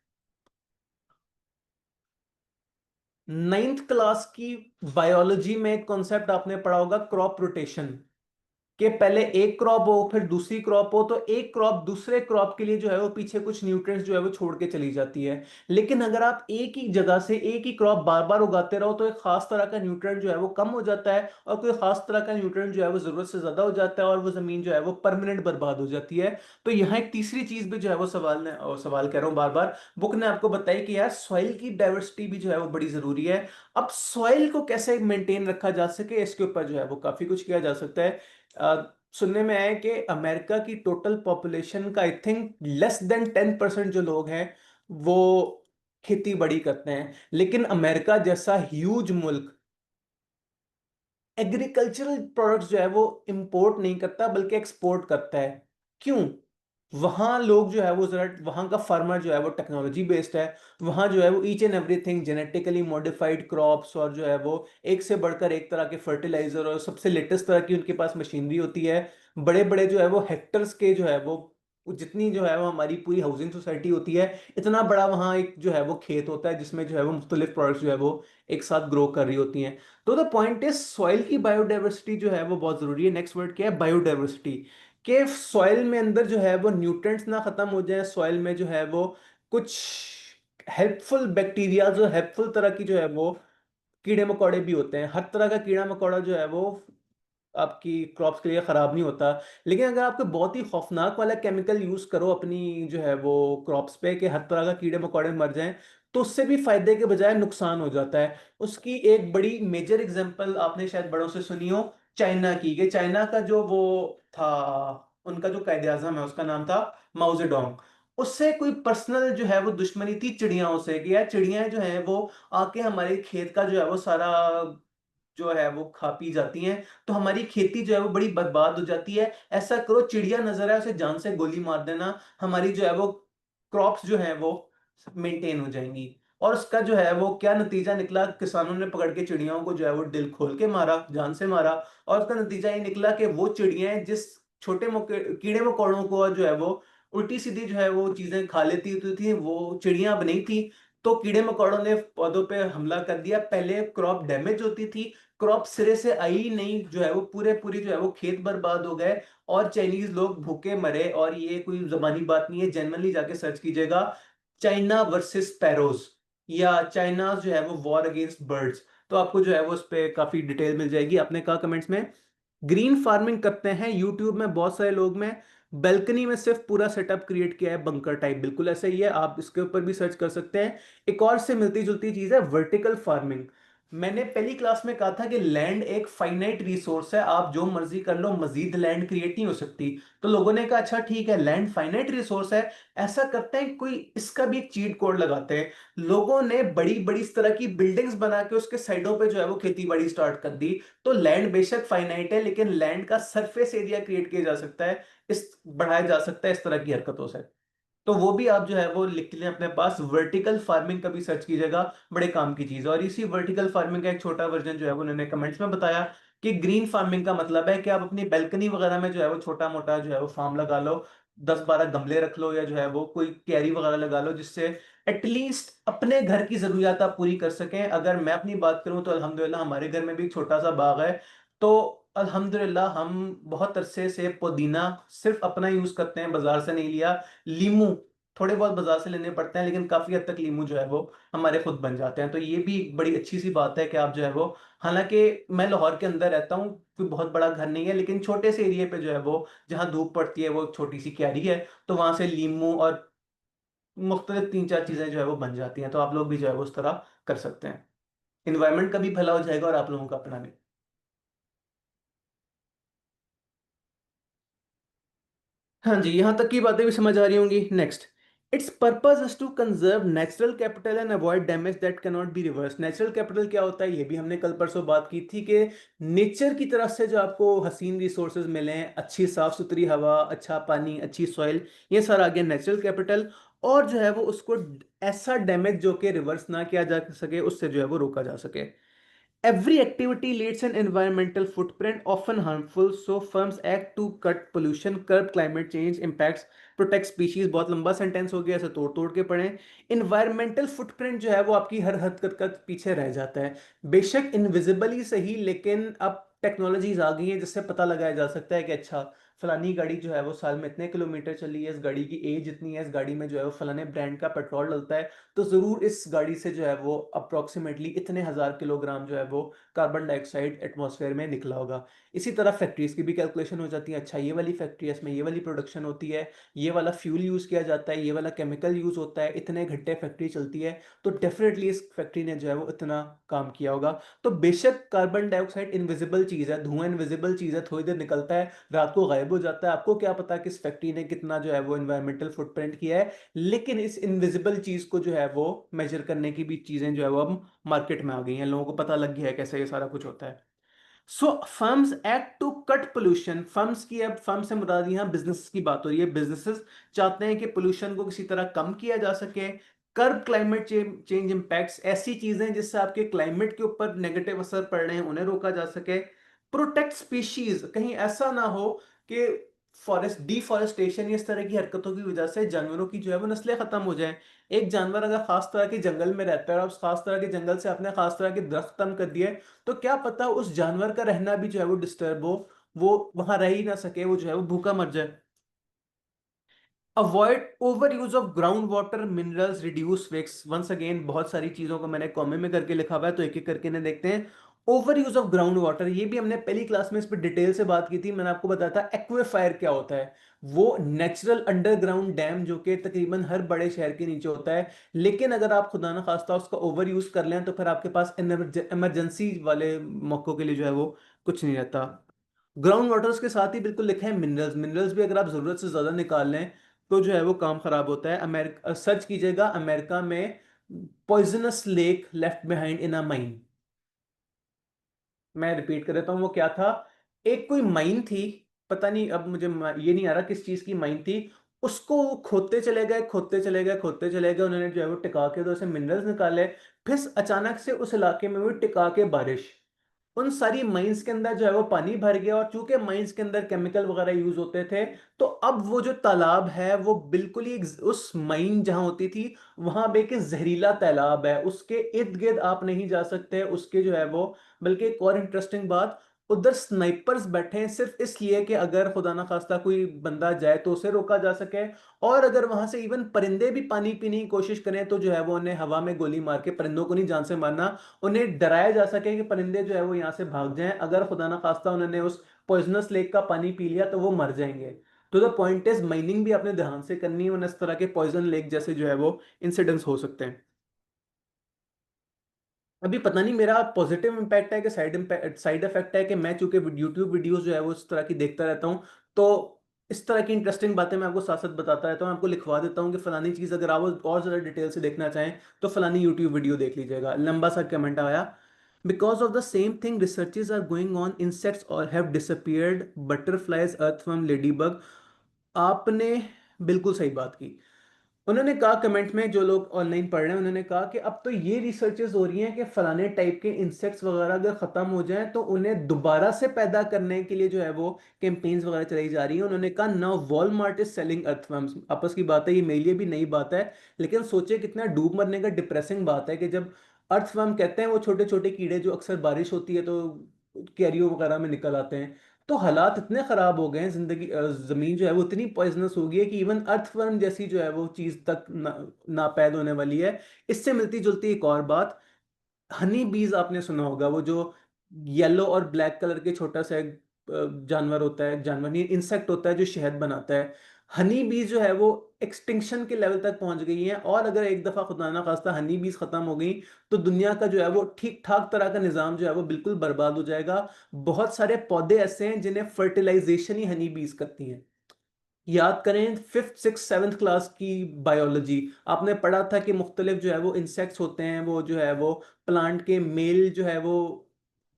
नाइन्थ क्लास की बायोलॉजी में एक कॉन्सेप्ट आपने पढ़ा होगा, क्रॉप रोटेशन। कि पहले एक क्रॉप हो फिर दूसरी क्रॉप हो, तो एक क्रॉप दूसरे क्रॉप के लिए जो है वो पीछे कुछ न्यूट्रिएंट्स जो है वो छोड़ के चली जाती है। लेकिन अगर आप एक ही जगह से एक ही क्रॉप बार बार उगाते रहो, तो एक खास तरह का न्यूट्रिएंट जो है वो कम हो जाता है, और कोई खास तरह का न्यूट्रिएंट जो है वो जरूरत से ज्यादा हो जाता है, और वो जमीन जो है वो परमानेंट बर्बाद हो जाती है। तो यहाँ एक तीसरी चीज भी जो है वो सवाल कह रहा हूँ बार बार, बुक ने आपको बताई कि यार सॉइल की डाइवर्सिटी भी जो है वो बड़ी जरूरी है। अब सॉइल को कैसे मेंटेन रखा जा सके, इसके ऊपर जो है वो काफी कुछ किया जा सकता है। सुनने में आया है कि अमेरिका की टोटल पॉपुलेशन का आई थिंक लेस देन 10% जो लोग हैं वो खेती बड़ी करते हैं। लेकिन अमेरिका जैसा ह्यूज मुल्क एग्रीकल्चरल प्रोडक्ट्स जो है वो इंपोर्ट नहीं करता बल्कि एक्सपोर्ट करता है। क्यों? वहां लोग जो है वो जरा, वहां का फार्मर जो है वो टेक्नोलॉजी बेस्ड है। वहां जो है वो each and everything genetically modified crops, और जो है वो एक से बढ़कर एक तरह के फर्टिलाइजर और सबसे लेटेस्ट तरह की उनके पास मशीनरी होती है। बड़े बड़े जो है वो हेक्टर्स के जो है वो जितनी जो है वो हमारी पूरी हाउसिंग सोसाइटी होती है, इतना बड़ा वहाँ एक जो है वो खेत होता है जिसमें जो है वो मुख्तलिफ प्रोडक्ट्स जो है वो एक साथ ग्रो कर रही होती हैं। तो द पॉइंट इज सॉइल की बायोडाइवर्सिटी जो है वो बहुत जरूरी है। नेक्स्ट वर्ड क्या है? बायोडाइवर्सिटी। के सॉइल में अंदर जो है वो न्यूट्रिएंट्स ना खत्म हो जाए, सॉइल में जो है वो कुछ हेल्पफुल बैक्टीरिया, जो हेल्पफुल तरह की जो है वो कीड़े मकोड़े भी होते हैं। हर तरह का कीड़ा मकोड़ा जो है वो आपकी क्रॉप्स के लिए खराब नहीं होता। लेकिन अगर आपको बहुत ही खौफनाक वाला केमिकल यूज करो अपनी जो है वो क्रॉप्स पे, कि हर तरह का कीड़े मकोड़े मर जाएं, तो उससे भी फायदे के बजाय नुकसान हो जाता है। उसकी एक बड़ी मेजर एग्जांपल आपने शायद बड़ों से सुनी हो, चाइना की। कि चाइना का जो वो था, उनका जो कायदे आजम है उसका नाम था माओ जेडोंग। उससे कोई पर्सनल जो है वो दुश्मनी थी चिड़ियाओं से, कि यार चिड़ियाएं जो है वो आके हमारे खेत का जो है वो सारा जो है वो खा पी जाती हैं, तो हमारी खेती जो है वो बड़ी बर्बाद हो जाती है। ऐसा करो, चिड़िया नजर आए उसे जान से गोली मार देना, हमारी जो है वो क्रॉप्स जो है वो मेंटेन हो जाएंगी। और उसका जो है वो क्या नतीजा निकला, किसानों ने पकड़ के चिड़ियाओं को जो है वो दिल खोल के मारा, जान से मारा। और उसका नतीजा ये निकला कि वो चिड़ियाएं जिस छोटे मोटे कीड़े मकोड़ों को जो है वो उल्टी सीधी जो है वो चीजें खा लेती होती थी, वो चिड़िया अब नहीं थी। तो कीड़े मकोड़ों ने पौधों पे हमला कर दिया, पहले क्रॉप डैमेज होती थी, क्रॉप सिरे से आई ही नहीं, जो है वो पूरे पूरी जो है वो खेत बर्बाद हो गए, और चाइनीज लोग भूखे मरे। और ये कोई जबानी बात नहीं है, जनरली जाके सर्च कीजिएगा, चाइना वर्सेस पैरोज, या चाइना जो है वो वॉर अगेंस्ट बर्ड्स, तो आपको जो है वो उस पर काफी डिटेल मिल जाएगी। आपने कहा कमेंट्स में ग्रीन फार्मिंग करते हैं यूट्यूब में बहुत सारे लोग। में बेल्कनी में सिर्फ पूरा सेटअप क्रिएट किया है बंकर टाइप, बिल्कुल ऐसा ही है, आप इसके ऊपर भी सर्च कर सकते हैं। एक और से मिलती जुलती चीज है वर्टिकल फार्मिंग। मैंने पहली क्लास में कहा था कि लैंड एक फाइनाइट रिसोर्स है, आप जो मर्जी कर लो, मजीद लैंड क्रिएट नहीं हो सकती। तो लोगों ने कहा अच्छा ठीक है, लैंड फाइनाइट रिसोर्स है, ऐसा करते हैं कोई इसका भी एक चीट कोड लगाते हैं। लोगों ने बड़ी बड़ी इस तरह की बिल्डिंग्स बना के उसके साइडों पे जो है वो खेती बाड़ी स्टार्ट कर दी। तो लैंड बेशक फाइनाइट है, लेकिन लैंड का सरफेस एरिया क्रिएट किया जा सकता है, इस बढ़ाया जा सकता है इस तरह की हरकतों से। तो वो भी आप जो है वो लिख लें अपने पास। वर्टिकल फार्मिंग का भी सर्च कीजिएगा, बड़े काम की चीज है। और इसी वर्टिकल फार्मिंग का एक छोटा वर्जन जो है वो उन्होंने कमेंट्स में बताया कि ग्रीन फार्मिंग का मतलब है कि आप अपनी बैल्कनी वगैरह में जो है वो छोटा मोटा जो है वो फार्म लगा लो, 10-12 गमले रख लो, या जो है वो कोई क्यारी वगैरह लगा लो, जिससे एटलीस्ट अपने घर की जरूरियात आप पूरी कर सकें। अगर मैं अपनी बात करूं तो अल्हम्दुलिल्लाह हमारे घर में भी एक छोटा सा बाग है। तो अल्हम्दुलिल्लाह हम बहुत अरसे से पुदीना सिर्फ अपना यूज करते हैं, बाजार से नहीं लिया। लीमू थोड़े बहुत बाजार से लेने पड़ते हैं, लेकिन काफी हद तक लीमू जो है वो हमारे खुद बन जाते हैं। तो ये भी एक बड़ी अच्छी सी बात है कि आप जो है वो, हालांकि मैं लाहौर के अंदर रहता हूँ, कोई बहुत बड़ा घर नहीं है, लेकिन छोटे से एरिया पे जो है वो जहाँ धूप पड़ती है वो एक छोटी सी क्यारी है, तो वहां से लीमू और मुख्तलिफ 3-4 चीजें जो है वो बन जाती हैं। तो आप लोग भी जो है वो उस तरह कर सकते हैं। इन्वायरमेंट का भी भला हो जाएगा और आप लोगों का अपना भी। हाँ जी, यहाँ तक की बातें भी समझ आ रही होंगी। Next, its purpose is to conserve natural capital and avoid damage that can not be reverse. Natural capital क्या होता है, ये भी हमने कल परसों बात की थी कि नेचर की तरफ से जो आपको हसीन रिसोर्सेज मिले, अच्छी साफ सुथरी हवा, अच्छा पानी, अच्छी सॉइल, ये सारा आ गया नेचुरल कैपिटल। और जो है वो उसको ऐसा डैमेज जो कि रिवर्स ना किया जा सके, उससे जो है वो रोका जा सके। Every activity leads an environmental footprint, often harmful, so firms act to cut pollution, curb climate change impacts, protect species। बहुत लंबा सेंटेंस हो गया, ऐसे तोड़ तोड़ के पढ़ें। इन्वायरमेंटल फुटप्रिंट जो है वो आपकी हर हरकत का पीछे रह जाता है, बेशक इनविजिबल ही सही, लेकिन अब टेक्नोलॉजीज आ गई हैं जिससे पता लगाया जा सकता है कि अच्छा फलानी गाड़ी जो है वो साल में इतने किलोमीटर चली है, इस गाड़ी की एज इतनी है, इस गाड़ी में जो है वो फलाने ब्रांड का पेट्रोल डलता है, तो जरूर इस गाड़ी से जो है वो अप्रोक्सीमेटली इतने हजार किलोग्राम जो है वो कार्बन डाइऑक्साइड एटमॉस्फेयर में निकला होगा। इसी तरह फैक्ट्रीज की भी कैलकुलेशन हो जाती है, अच्छा ये वाली फैक्ट्री है, इसमें ये वाली प्रोडक्शन होती है, ये वाला फ्यूल यूज किया जाता है, ये वाला केमिकल यूज होता है, इतने घंटे फैक्ट्री चलती है, तो डेफिनेटली इस फैक्ट्री ने जो है वो इतना काम किया होगा। तो बेशक कार्बन डाइऑक्साइड इनविजिबल चीज है, धुआं इनविजिबल चीज है, थोड़ी देर निकलता है, रात को गायब हो जाता है, आपको क्या पता कि इस फैक्ट्री ने कितना जो है वो एनवायरमेंटल फुटप्रिंट किया है। लेकिन इस इनविजिबल चीज को जो है वो मेजर करने की भी चीजें जो है वो अब मार्केट में आ गई हैं, लोगों को पता लग गया है कैसे ये सारा कुछ होता है। So firms act to cut pollution. Firms की, अब फर्म से मुराद यहाँ बिजनेस की बात हो रही है। बिजनेसेस चाहते हैं कि पोल्यूशन को किसी तरह कम किया जा सके। कर्ब क्लाइमेट चेंज इम्पैक्ट्स, ऐसी चीजें जिससे आपके क्लाइमेट के ऊपर नेगेटिव असर पड़ रहे हैं उन्हें रोका जा सके। प्रोटेक्ट स्पीशीज, कहीं ऐसा ना हो कि फॉरेस्ट डिफॉरेस्टेशन इस तरह की हरकतों की वजह से जानवरों की जो है वो नस्लें खत्म हो जाएं। एक जानवर अगर खास तरह के जंगल में रहता है और उस खास तरह के जंगल से आपने खास तरह के दरख्त खत्म कर दिए, तो क्या पता उस जानवर का रहना भी जो है वो डिस्टर्ब हो, वो वहां रह ही ना सके, वो जो है वो भूखा मर जाए। Avoid over use of ground water minerals, reduce waste. Once again बहुत सारी चीजों को मैंने कॉमे में करके लिखा हुआ है, तो एक एक करके इन्हें देखते हैं। Over use of ground water, ये भी हमने पहली क्लास में इस पर डिटेल से बात की थी। मैंने आपको बताया था एक्वेफायर क्या होता है। वो नेचुरल अंडरग्राउंड डैम जो कि तकरीबन हर बड़े शहर के नीचे होता है, लेकिन अगर आप खुदा ना खास्ता उसका ओवर यूज कर लें तो फिर आपके पास इमरजेंसी वाले मौकों के लिए जो है वो कुछ नहीं रहता। ग्राउंड वाटर्स के साथ ही बिल्कुल लिखा है मिनरल्स। मिनरल्स भी अगर आप जरूरत से ज्यादा निकाल लें तो जो है वो काम खराब होता है। अमेरिका सर्च कीजिएगा, अमेरिका में poisonous lake left behind in a mine. मैं रिपीट कर देता हूँ, वो क्या था, एक कोई माइन थी, पता नहीं अब मुझे ये नहीं आ रहा किस चीज की माइन थी। उसको वो खोदते चले गए, खोदते चले गए, खोदते चले गए, उन्होंने जो है वो टिका के तो उसे मिनरल्स निकाले। फिर अचानक से उस इलाके में हुई टिका के बारिश, उन सारी माइंस के अंदर जो है वो पानी भर गया, और चूंकि माइंस के अंदर केमिकल वगैरह यूज होते थे, तो अब वो जो तालाब है वो बिल्कुल ही उस माइन जहां होती थी वहां पे एक जहरीला तालाब है, उसके इर्द गिर्द आप नहीं जा सकते उसके जो है वो। बल्कि एक और इंटरेस्टिंग बात, उधर स्नाइपर्स बैठे हैं सिर्फ इसलिए कि अगर खुदा ना खास्ता कोई बंदा जाए तो उसे रोका जा सके। और अगर वहां से इवन परिंदे भी पानी पीने की कोशिश करें तो जो है वो उन्हें हवा में गोली मार के, परिंदों को नहीं जान से मारना, उन्हें डराया जा सके कि परिंदे जो है वो यहाँ से भाग जाएं, अगर खुदा ना खास्ता उन्होंने उस पॉइजनस लेक का पानी पी लिया तो वो मर जाएंगे। तो द पॉइंट इज माइनिंग भी अपने ध्यान से करनी है, वरना इस तरह के पॉइजन लेक जैसे जो है वो इंसिडेंट्स हो सकते हैं। अभी पता नहीं मेरा पॉजिटिव इम्पैक्ट है कि साइड इफेक्ट है कि मैं चूंकि यूट्यूब वीडियोस जो है वो इस तरह की देखता रहता हूँ, तो इस तरह की इंटरेस्टिंग बातें मैं आपको साथ साथ बताता रहता हूँ। आपको लिखवा देता हूँ कि फलानी चीज़ अगर आप और ज़्यादा डिटेल से देखना चाहें तो फलानी यूट्यूब वीडियो देख लीजिएगा। लंबा सा कमेंट आया, because of the same thing researches are going on, insects और have disappeared, butterflies, earthworm, lady bug. आपने बिल्कुल सही बात की। उन्होंने कहा कमेंट में, जो लोग ऑनलाइन पढ़ रहे हैं, उन्होंने कहा कि अब तो ये रिसर्चेस हो रही हैं कि फलाने टाइप के इंसेक्ट्स वगैरह अगर खत्म हो जाएं तो उन्हें दोबारा से पैदा करने के लिए जो है वो कैंपेन्स वगैरह चलाई जा रही हैं। उन्होंने कहा now Walmart is selling earthworms. आपस की बात है, ये मेरे लिए भी नई बात है, लेकिन सोचे कितना डूब मरने का डिप्रेसिंग बात है कि जब अर्थवर्म कहते हैं वो छोटे छोटे कीड़े जो अक्सर बारिश होती है तो कैरियो वगैरह में निकल आते हैं। तो हालात इतने खराब हो गए हैं, जिंदगी जमीन जो है वो इतनी पॉइजनस हो गई है कि इवन अर्थवर्म जैसी जो है वो चीज तक नापैद होने वाली है। इससे मिलती जुलती एक और बात, हनी बीज आपने सुना होगा, वो जो येलो और ब्लैक कलर के छोटा सा एक जानवर होता है, जानवर नहीं इंसेक्ट होता है जो शहद बनाता है। हनी बीज जो है वो एक्सटिंक्शन के लेवल तक पहुंच गई हैं, और अगर एक दफा खुदा ना खास्ता हनी बीज खत्म हो गई तो दुनिया का जो है वो ठीक ठाक तरह का निजाम जो है वो बिल्कुल बर्बाद हो जाएगा। बहुत सारे पौधे ऐसे हैं जिन्हें फर्टिलाइजेशन ही हनी बीज करती हैं। याद करें फिफ्थ सिक्स सेवन्थ क्लास की बायोलॉजी, आपने पढ़ा था कि मुख्तलिफ जो है वो इंसेक्ट्स होते हैं, वो जो है वो प्लांट के मेल जो है वो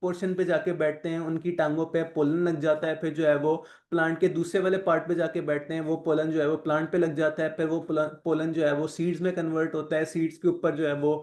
पोर्शन पे जाके बैठते हैं, उनकी टांगों पे पोलन लग जाता है, फिर जो है वो प्लांट के दूसरे वाले पार्ट पे जाके बैठते हैं, वो पोलन जो है वो प्लांट पे लग जाता है, फिर वो पोलन जो है वो सीड्स में कन्वर्ट होता है, सीड्स के ऊपर जो है वो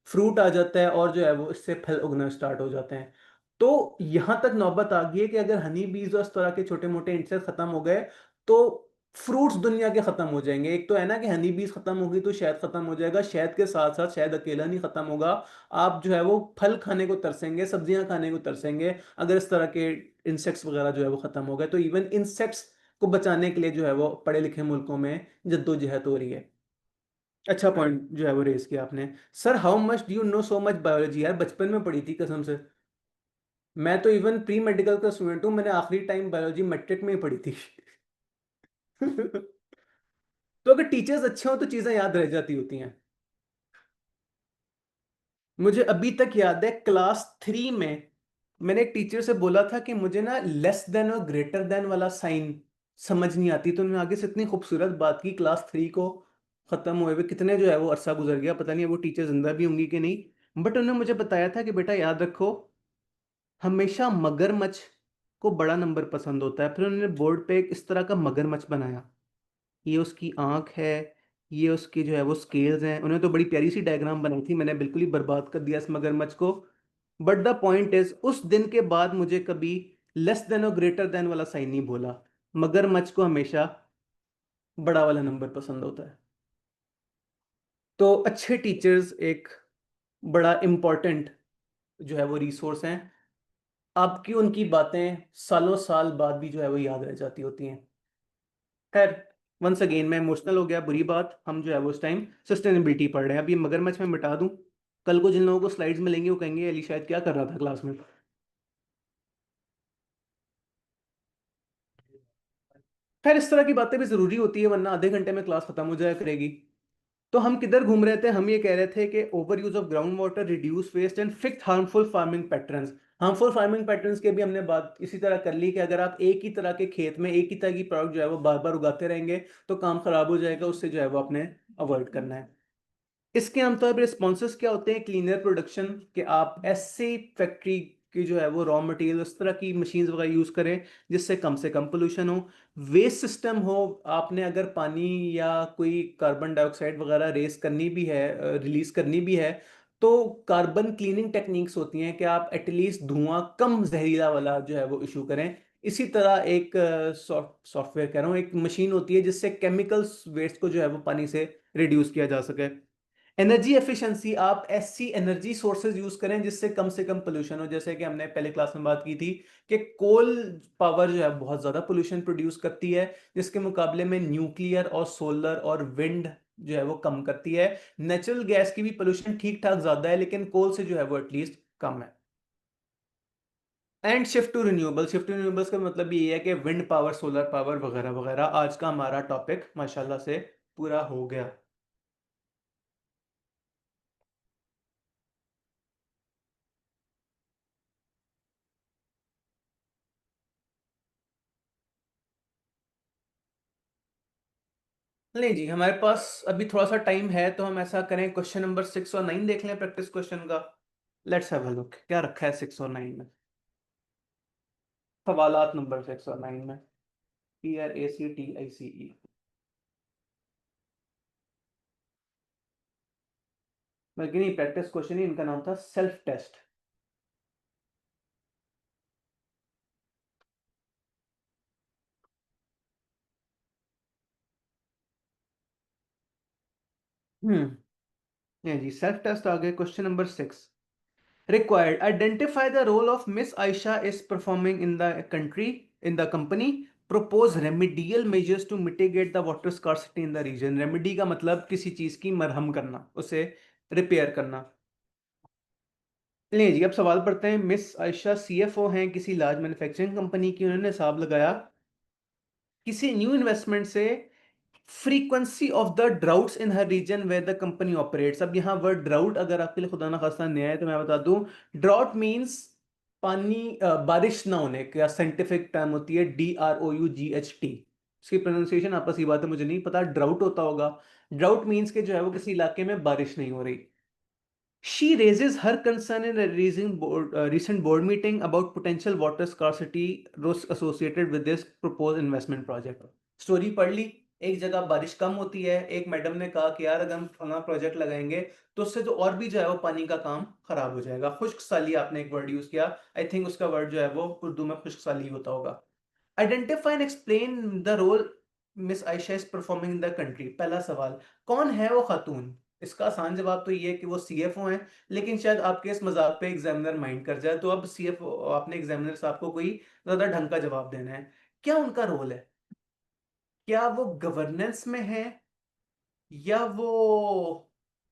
फ्रूट आ जाता है, और जो है वो इससे फल उगना स्टार्ट हो जाते हैं। तो यहां तक नौबत आ गई है कि अगर हनी बीज और इस तरह के छोटे मोटे इंसेक्ट खत्म हो गए तो फ्रूट्स दुनिया के खत्म हो जाएंगे। एक तो है ना कि हनी बीज खत्म होगी तो शहद खत्म हो जाएगा, शहद के साथ साथ शहद अकेला नहीं खत्म होगा, आप जो है वो फल खाने को तरसेंगे, सब्जियां खाने को तरसेंगे अगर इस तरह के इंसेक्ट्स वगैरह जो है वो खत्म हो गए। तो इवन इंसेक्ट्स को बचाने के लिए जो है वो पढ़े लिखे मुल्कों में जद्दोजहद हो रही है। अच्छा पॉइंट जो है वो रेस किया आपने। Sir how much do you know so much biology? यार बचपन में पढ़ी थी कसम से। मैं तो इवन प्री मेडिकल का स्टूडेंट हूँ, मैंने आखिरी टाइम बायोलॉजी मैट्रिक में ही पढ़ी थी। तो अगर टीचर्स अच्छे हो तो चीजें याद रह जाती होती हैं। मुझे अभी तक याद है क्लास 3 में मैंने एक टीचर से बोला था कि मुझे ना लेस देन और ग्रेटर देन वाला साइन समझ नहीं आती, तो उन्होंने आगे से इतनी खूबसूरत बात की क्लास 3 को खत्म हुए हुए कितने जो है वो अरसा गुजर गया, पता नहीं वो टीचर जिंदा भी होंगी कि नहीं, बट उन्होंने मुझे बताया था कि बेटा याद रखो, हमेशा मगरमच्छ को बड़ा नंबर पसंद होता है। फिर उन्होंने बोर्ड पे एक इस तरह का मगरमच्छ बनाया, ये उसकी आंख है, ये उसकी जो है वो स्केल्स हैं, उन्होंने तो बड़ी प्यारी सी डायग्राम बनाई थी, मैंने बिल्कुल ही बर्बाद कर दिया इस मगरमच्छ को। बट द पॉइंट इज उस दिन के बाद मुझे कभी लेस देन और ग्रेटर देन वाला साइन नहीं बोला, मगरमच्छ को हमेशा बड़ा वाला नंबर पसंद होता है। तो अच्छे टीचर्स एक बड़ा इम्पोर्टेंट जो है वो रिसोर्स हैं, आपकी उनकी बातें सालों साल बाद भी जो है वो याद रह जाती होती हैं। खैर, वंस अगेन मैं इमोशनल हो गया, बुरी बात, हम जो है वो उस टाइम सस्टेनेबिलिटी पढ़ रहे हैं। अब ये मगरमच्छ मैं मिटा दूं, कल को जिन लोगों को स्लाइड्स मिलेंगे वो कहेंगे अली शायद क्या कर रहा था क्लास में। खैर इस तरह की बातें भी जरूरी होती है, वरना आधे घंटे में क्लास खत्म हो जाया करेगी। तो हम किधर घूम रहे थे? हम ये कह रहे थे कि over use of ground water, reduce waste and fix harmful farming patterns. Harmful farming patterns के भी हमने बात इसी तरह कर ली कि अगर आप एक ही तरह के खेत में एक ही तरह की प्रोडक्ट जो है वो बार बार उगाते रहेंगे तो काम खराब हो जाएगा, उससे जो है वो आपने अवॉइड करना है। इसके आमतौर पर रिस्पॉन्सेज क्या होते हैं? क्लीनर प्रोडक्शन, कि आप ऐसी फैक्ट्री की जो है वो रॉ मटेरियल उस तरह की मशीन्स वगैरह यूज करें जिससे कम से कम पोल्यूशन हो। वेस्ट सिस्टम हो, आपने अगर पानी या कोई कार्बन डाइऑक्साइड वगैरह रेस करनी भी है, रिलीज करनी भी है, तो कार्बन क्लीनिंग टेक्निक्स होती हैं कि आप एटलीस्ट धुआं कम जहरीला वाला जो है वो इशू करें। इसी तरह एक सॉफ्टवेयर कह रहा हूँ, एक मशीन होती है जिससे केमिकल्स वेस्ट को जो है वो पानी से रिड्यूस किया जा सके। एनर्जी एफिशिएंसी, आप ऐसी एनर्जी सोर्सेज यूज करें जिससे कम से कम पोल्यूशन हो, जैसे कि हमने पहले क्लास में बात की थी कि कोल पावर जो है बहुत ज्यादा पोल्यूशन प्रोड्यूस करती है, जिसके मुकाबले में न्यूक्लियर और सोलर और विंड जो है वो कम करती है। नेचुरल गैस की भी पोल्यूशन ठीक ठाक ज्यादा है, लेकिन कोल से जो है वो एटलीस्ट कम है। And shift to renewable, shift to renewables का मतलब ये है कि विंड पावर, सोलर पावर वगैरह वगैरह। आज का हमारा टॉपिक माशाल्लाह से पूरा हो गया। नहीं जी, हमारे पास अभी थोड़ा सा टाइम है, तो हम ऐसा करें क्वेश्चन नंबर 6 और 9 देख लें, प्रैक्टिस क्वेश्चन का। लेट्स हैव अ लुक क्या रखा है 6 और 9 में। सवालात नंबर 6 और 9 में, PRACTICE। बल्कि नहीं, प्रैक्टिस क्वेश्चन ही इनका नाम था, सेल्फ टेस्ट। ये जी सेल्फ टेस्ट आ गए। Question number 6 required, identify the role of Miss Aisha is performing in the country, in the company, propose remedial measures to mitigate the water scarcity in the region। Remedy का मतलब किसी चीज की मरहम करना, उसे repair करना। ले जी, अब सवाल पढ़ते हैं। मिस आयशा सीएफओ हैं किसी लार्ज मैन्युफैक्चरिंग कंपनी की। उन्होंने हिसाब लगाया किसी न्यू इन्वेस्टमेंट से frequency of the droughts in her region where the company operates. अब यहाँ वर्ड ड्राउट अगर आपके लिए खुदा ना खास्ता नया है तो मैं बता दूं, ड्राउट मींस पानी, बारिश ना होने का साइंटिफिक टर्म होती है DROUGHT। इसकी प्रोनाउंसिएशन आपस की बात है, मुझे नहीं पता। ड्राउट होता होगा। ड्राउट मींस के जो है वो किसी इलाके में बारिश नहीं हो रही। She raises her concern in a recent board meeting about potential water scarcity risks associated with this proposed investment project। Story पढ़ ली। एक जगह बारिश कम होती है, एक मैडम ने कहा कि यार अगर हम फला प्रोजेक्ट लगाएंगे तो उससे जो और भी जो है वो पानी का काम खराब हो जाएगा। खुश्क साली आपने एक वर्ड यूज किया, आई थिंक उसका वर्ड जो है वो उर्दू में खुश्क साली होता होगा। Identify and explain the role miss Ayesha is performing in the country. पहला सवाल, कौन है वो खातून? इसका आसान जवाब तो ये है कि वो सीएफओ हैं, लेकिन शायद आपके इस मजाक पे एग्जामिनर माइंड कर जाए, तो अब सीएफओ आपने एग्जामिनर साहब को कोई ज्यादा ढंग का जवाब देना है। क्या उनका रोल है? क्या वो गवर्नेंस में है, या वो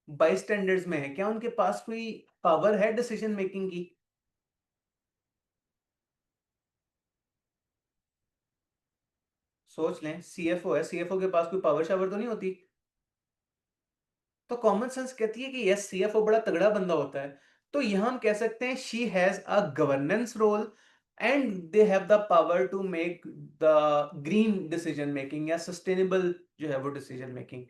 बाईस्टैंडर्स में है? क्या उनके पास कोई पावर है डिसीजन मेकिंग की? सोच लें, सीएफओ है, सीएफओ के पास कोई पावर शावर तो नहीं होती। तो कॉमन सेंस कहती है कि यस, सीएफओ बड़ा तगड़ा बंदा होता है। तो यहां हम कह सकते हैं she has a governance role and they have the power to make the green decision making या सस्टेनेबल जो है वो डिसीजन मेकिंग।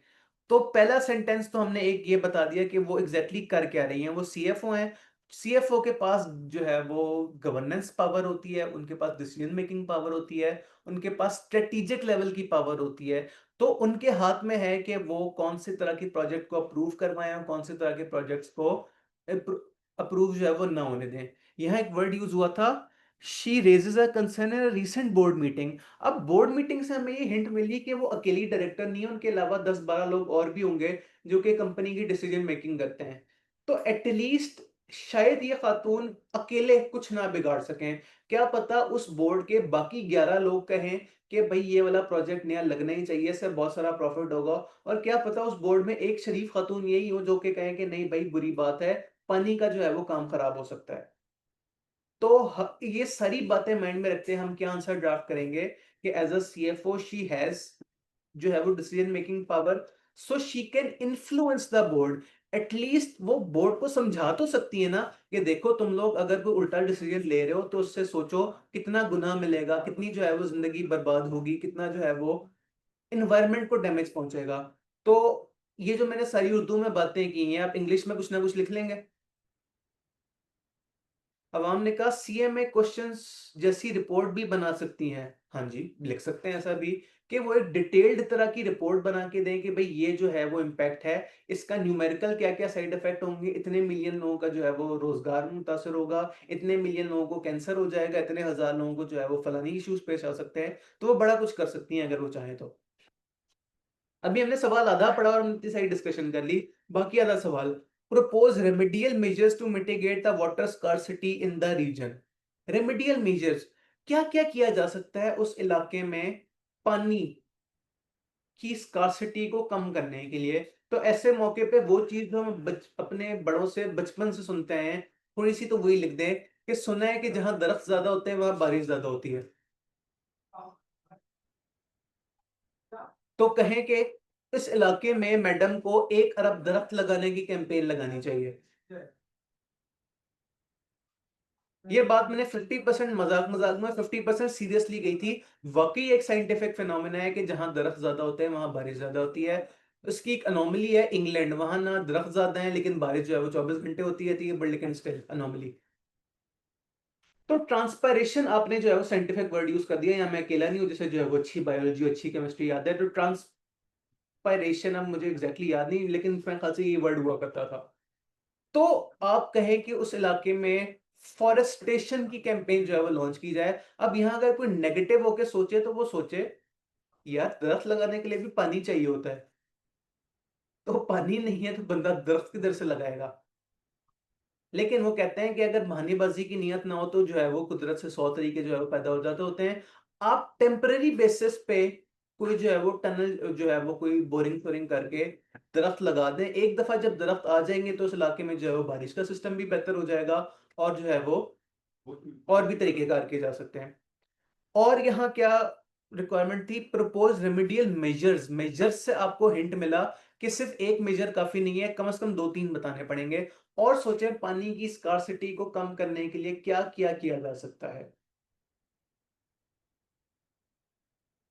तो पहला सेंटेंस तो हमने एक ये बता दिया कि वो एग्जैक्टली कर क्या रही हैं। वो सीएफओ हैं। सीएफओ के पास जो है वो गवर्नेंस पावर होती है, उनके पास डिसीजन मेकिंग पावर होती है, उनके पास स्ट्रेटेजिक लेवल की पावर होती है। तो उनके हाथ में है कि वो कौन से तरह की प्रोजेक्ट को अप्रूव करवाएं और कौन से तरह के प्रोजेक्ट्स को अप्रूव जो है वो ना होने दें। यहाँ एक वर्ड यूज हुआ था, she raises a concern in recent board meeting. अब बोर्ड मीटिंग से हमें ये हिंट मिली कि वो अकेली डायरेक्टर नहीं है, उनके अलावा 10-12 लोग और भी होंगे जो कि कंपनी की डिसीजन मेकिंग करते हैं। तो एटलीस्ट शायद ये खातून अकेले कुछ ना बिगाड़ सकें। क्या पता उस बोर्ड के बाकी 11 लोग कहें कि भाई ये वाला प्रोजेक्ट नया लगना ही चाहिए, इससे बहुत सारा प्रॉफिट होगा। और क्या पता उस बोर्ड में एक शरीफ खातून यही हो जो कि कहें कि नहीं भाई बुरी बात है, पानी का जो है वो काम खराब हो सकता है। तो ये सारी बातें माइंड में रखते हैं हम क्या आंसर ड्राफ्ट करेंगे कि as a CFO she has जो है वो decision making power, so she can influence the board. At least वो बोर्ड को समझा तो सकती है ना कि देखो तुम लोग अगर कोई उल्टा डिसीजन ले रहे हो तो उससे सोचो कितना गुनाह मिलेगा, कितनी जो है वो जिंदगी बर्बाद होगी, कितना जो है वो इन्वायरमेंट को डैमेज पहुंचेगा। तो ये जो मैंने सारी उर्दू में बातें की हैं, आप इंग्लिश में कुछ ना कुछ लिख लेंगे। अवाम ने कहा सीएमए क्वेश्चंस जैसी रिपोर्ट भी बना सकती हैं। हाँ जी, लिख सकते हैं ऐसा भी कि वो एक डिटेल्ड तरह की रिपोर्ट बना के दें कि भाई ये जो है वो इम्पैक्ट है, इसका न्यूमेरिकल क्या क्या साइड इफेक्ट होंगे, इतने मिलियन लोगों का जो है वो रोजगार मुतासर होगा, इतने मिलियन लोगों को कैंसर हो जाएगा, इतने हजार लोगों को जो है वो फलानी इश्यूज पेश आ सकते हैं। तो वो बड़ा कुछ कर सकती हैं अगर वो चाहें तो। अभी हमने सवाल आधा पढ़ा और हमने इतनी सारी डिस्कशन कर ली। बाकी आधा सवाल, propose remedial measures to mitigate the water scarcity in the region। remedial measures, क्या क्या किया जा सकता है उस इलाके में पानी की स्कार्सिटी को कम करने के लिए? तो ऐसे मौके पे वो चीज जो हम अपने बड़ों से बचपन से सुनते हैं, थोड़ी सी तो वही लिख दें कि सुना है कि जहां दरख्त ज्यादा होते हैं वहां बारिश ज्यादा होती है। तो कहें कि इस इलाके में मैडम को 1 अरब दरख्त लगाने की कैंपेन लगानी चाहिए। ये बात मैंने 50% मजाक मजाक में, 50% सीरियसली गई थी। वाकई एक साइंटिफिक फिनोमेना है कि जहां दरख्त ज्यादा होते हैं वहां बारिश ज्यादा होती है। उसकी एक अनोमली है इंग्लैंड, वहां ना दरख्त ज्यादा है लेकिन बारिश जो है वो 24 घंटे होती है, बट लेकिन स्टिल अनोमली। तो ट्रांसपायरेशन आपने जो है वो साइंटिफिक वर्ड यूज कर दिया, या मैं अकेला नहीं हूं जिसे जो है वो अच्छी बायोलॉजी अच्छी केमिस्ट्री याद है। तो ट्रांसपायरेशन अब मुझे एग्जैक्टली याद नहीं, लेकिन मेरे ख्याल से ये वर्ड हुआ करता था। तो आप कहें कि उस इलाके में फॉरेस्टेशन की कैंपेन जो है वो लॉन्च की जाए। अब यहाँ अगर कोई नेगेटिव होके सोचे तो वो सोचे, यार दरख्त लगाने के लिए भी पानी चाहिए होता है, तो पानी नहीं है तो बंदा दरख्त किधर से लगाएगा। लेकिन वो कहते हैं कि अगर बहानेबाजी की नियत ना हो तो जो है वो कुदरत से 100 तरीके जो है वो पैदा हो जाते होते हैं। आप टेम्पररी बेसिस पे कोई जो है वो टनल जो है वो कोई बोरिंग वोरिंग करके दरख्त लगा दें। एक दफा जब दरख्त आ जाएंगे तो उस इलाके में जो है वो बारिश का सिस्टम भी बेहतर हो जाएगा, और जो है वो और भी तरीके कार किए जा सकते हैं। और यहाँ क्या रिक्वायरमेंट थी, प्रपोज रेमेडियल मेजर्स। मेजर्स से आपको हिंट मिला कि सिर्फ एक मेजर काफी नहीं है, कम से कम दो तीन बताने पड़ेंगे। और सोचें पानी की स्कार्सिटी को कम करने के लिए क्या किया जा सकता है।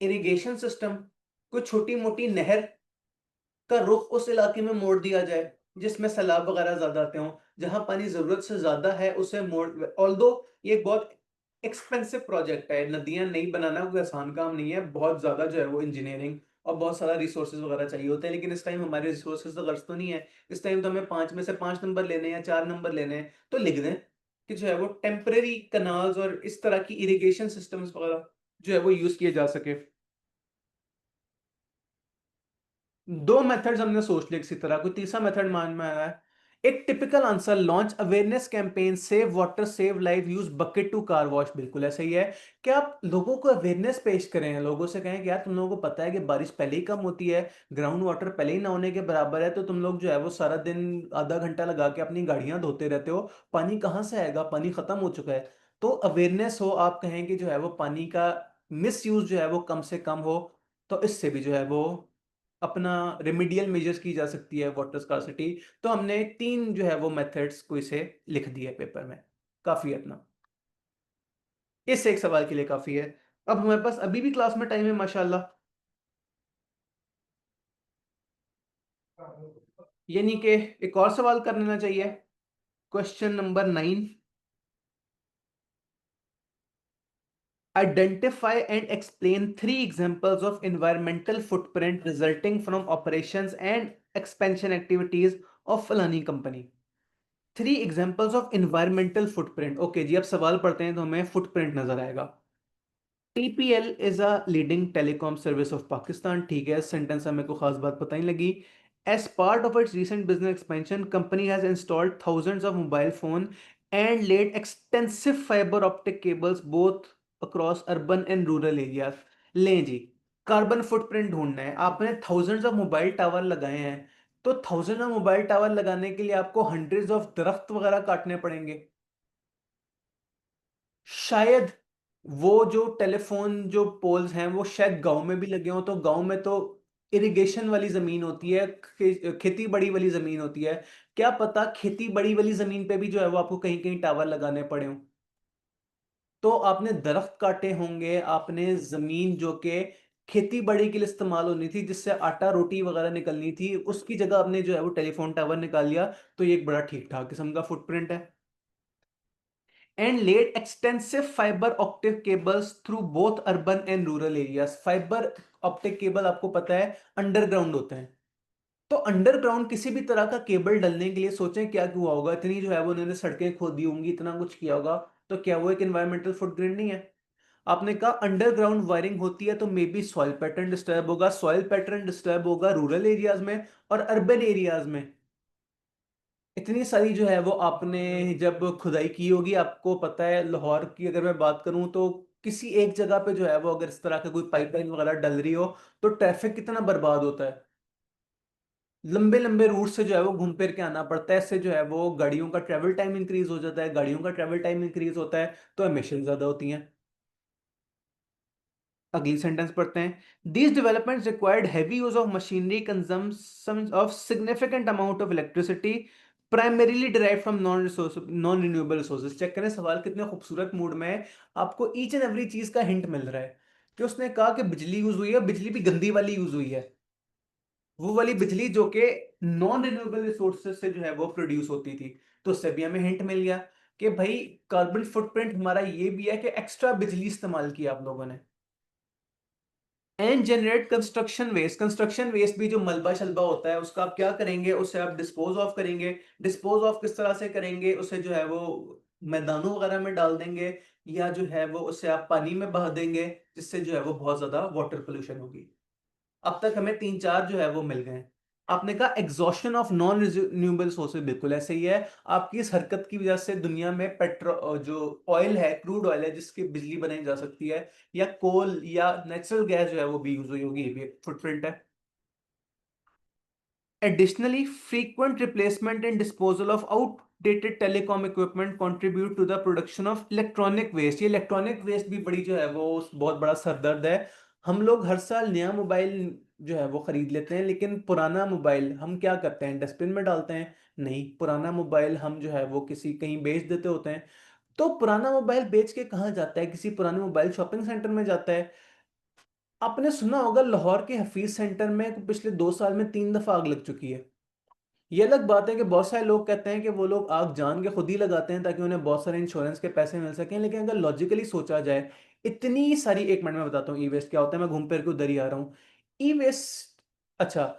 इरिगेशन सिस्टम, कोई छोटी मोटी नहर का रुख उस इलाके में मोड़ दिया जाए जिसमें सैलाब वगैरह ज्यादा आते हों। जहां पानी जरूरत से ज्यादा है उसे मोड़, ऑल्दो ये एक बहुत एक्सपेंसिव प्रोजेक्ट है, नदियां नहीं बनाना कोई आसान काम नहीं है, बहुत ज्यादा जो है वो इंजीनियरिंग और बहुत सारा रिसोर्सेज वगैरह चाहिए होते हैं। लेकिन इस टाइम हमारे रिसोर्सेज तो गर्ज तो नहीं है। इस टाइम तो हमें 5 में से 5 नंबर लेने हैं या 4 नंबर लेने हैं, तो लिख दें कि जो है वो टेम्परेरी कनाल्स और इस तरह की इरिगेशन सिस्टम्स वगैरह जो है वो यूज किए जा सके। दो मेथड्स हमने सोच लिए किसी तरह, कोई तीसरा मेथड मान में आया है। एक typical answer, launch awareness campaign, save water save life, use bucket to car wash. बिल्कुल ऐसा ही है कि आप लोगों को अवेयरनेस पेश करें, लोगों से कहें कि यार तुम लोगों को पता है कि बारिश पहले ही कम होती है, ग्राउंड वाटर पहले ही ना होने के बराबर है, तो तुम लोग जो है वो सारा दिन आधा घंटा लगा के अपनी गाड़ियां धोते रहते हो, पानी कहाँ से आएगा, पानी खत्म हो चुका है। तो अवेयरनेस हो, आप कहें कि जो है वो पानी का मिस यूज जो है वो कम से कम हो, तो इससे भी जो है वो अपना रेमिडियल मेजर्स की जा सकती है वाटर स्कार्सिटी। तो हमने तीन जो है वो मेथड्स को इसे लिख दिया है पेपर में, काफी है इतना, इस एक सवाल के लिए काफी है। अब हमारे पास अभी भी क्लास में टाइम है माशाल्लाह, यानी कि एक और सवाल कर लेना चाहिए। Question number 9, identify and explain three examples of environmental footprint resulting from operations and expansion activities of फलानी company. Three examples of environmental footprint. Okay जी, अब सवाल पढ़ते हैं तो हमें फुटप्रिंट नजर आएगा। TPL is a leading telecom service of Pakistan। ठीक है, सेंटेंस हमें को खास बात पता ही लगी। As part of its recent business expansion, company has installed thousands of mobile phone and laid extensive fiber optic cables both across urban and rural areas। लें जी, carbon footprint ढूंढना है, आपने थाउजेंड्स ऑफ मोबाइल टावर लगाए हैं, तो thousand of mobile tower लगाने के लिए आपको हंड्रेड्स ऑफ दरख्त वगैरह काटने पड़ेंगे शायद। वो जो टेलीफोन जो पोल्स हैं वो शायद गांव में भी लगे हों, तो गांव में तो इरिगेशन वाली जमीन होती है, खेती बड़ी वाली जमीन होती है, क्या पता खेती बड़ी वाली जमीन पे भी जो है वो आपको कहीं कहीं टावर लगाने पड़े हों। तो आपने दरख्त काटे होंगे, आपने जमीन जो कि खेती बाड़ी के लिए इस्तेमाल होनी थी, जिससे आटा रोटी वगैरह निकलनी थी, उसकी जगह आपने जो है वो टेलीफोन टावर निकाल लिया, तो ये एक बड़ा ठीक ठाक किस्म का फुटप्रिंट है। And led extensive fibre optic cables through both urban and rural areas. Fibre optic cable आपको पता है अंडरग्राउंड होते हैं, तो अंडरग्राउंड किसी भी तरह का केबल डलने के लिए सोचें क्या हुआ होगा, इतनी जो है वो उन्होंने सड़कें खोदी होंगी, इतना कुछ किया होगा, तो क्या वो एक एनवायरमेंटल फुटप्रिंट नहीं है। आपने कहा अंडरग्राउंड वायरिंग होती है तो may be soil pattern disturb होगा, सॉइल पैटर्न डिस्टर्ब होगा रूरल एरियाज में और अर्बन एरियाज में। इतनी सारी जो है वो आपने जब खुदाई की होगी, आपको पता है लाहौर की अगर मैं बात करूं तो किसी एक जगह पे जो है वो अगर इस तरह का कोई पाइपलाइन वगैरह डल रही हो तो ट्रैफिक कितना बर्बाद होता है, लंबे लंबे रूट से जो है वो घूम फिर के आना पड़ता है, इससे जो है वो गाड़ियों का ट्रेवल टाइम इंक्रीज हो जाता है, गाड़ियों का ट्रेवल टाइम इंक्रीज होता है तो एमिशन ज्यादा होती हैं। अगली सेंटेंस पढ़ते हैं। These developments required heavy use of machinery, consumption of significant amount of electricity primarily derive from non renewable resources. Check करें सवाल कितने खूबसूरत मूड में है, आपको ईच एंड एवरी चीज का हिंट मिल रहा है कि उसने कहा कि बिजली यूज हुई है, बिजली भी गंदी वाली यूज हुई है, वो वाली बिजली जो कि नॉन रिन्यूएबल रिसोर्सेज से जो है वो प्रोड्यूस होती थी। तो उससे भी हमें हिंट मिल गया कि भाई कार्बन फुटप्रिंट हमारा ये भी है कि एक्स्ट्रा बिजली इस्तेमाल की आप लोगों ने। And generate construction waste. Construction waste भी जो मलबा शलबा होता है उसका आप क्या करेंगे, उसे आप डिस्पोज ऑफ करेंगे। डिस्पोज ऑफ किस तरह से करेंगे, उसे जो है वो मैदानों वगैरह में डाल देंगे, या जो है वो उसे आप पानी में बहा देंगे, जिससे जो है वो बहुत ज्यादा वाटर पोल्यूशन होगी। अब तक हमें तीन चार जो है वो मिल गए हैं। आपने कहा exhaustion of non renewable sources, बिल्कुल ऐसे ही है। आपकी इस हरकत की वजह से दुनिया में पेट्रो जो ऑयल है, क्रूड ऑयल है जिसकी बिजली बनाई जा सकती है, या कोल या नेचुरल गैस जो है वो भी यूज हुई होगी, ये भी फुटप्रिंट है। Additionally, frequent replacement and disposal of outdated telecom equipment contribute to the production of electronic waste। ये इलेक्ट्रॉनिक वेस्ट भी बड़ी जो है वो बहुत बड़ा सरदर्द है। हम लोग हर साल नया मोबाइल जो है वो खरीद लेते हैं, लेकिन पुराना मोबाइल हम क्या करते हैं, डस्टबिन में डालते हैं? नहीं, पुराना मोबाइल हम जो है वो किसी कहीं बेच देते होते हैं। तो पुराना मोबाइल बेच के कहाँ जाता है? किसी पुराने मोबाइल शॉपिंग सेंटर में जाता है। आपने सुना होगा लाहौर के हफीज सेंटर में पिछले 2 साल में 3 दफा आग लग चुकी है। ये अलग बात है कि बहुत सारे लोग कहते हैं कि वो लोग आग जान के खुद ही लगाते हैं ताकि उन्हें बहुत सारे इंश्योरेंस के पैसे मिल सकें, लेकिन अगर लॉजिकली सोचा जाए, इतनी सारी, एक मिनट में बताता हूँ ई वेस्ट क्या होता है, मैं घूम फिर के उधर ही आ रहा हूँ। ई वेस्ट, अच्छा,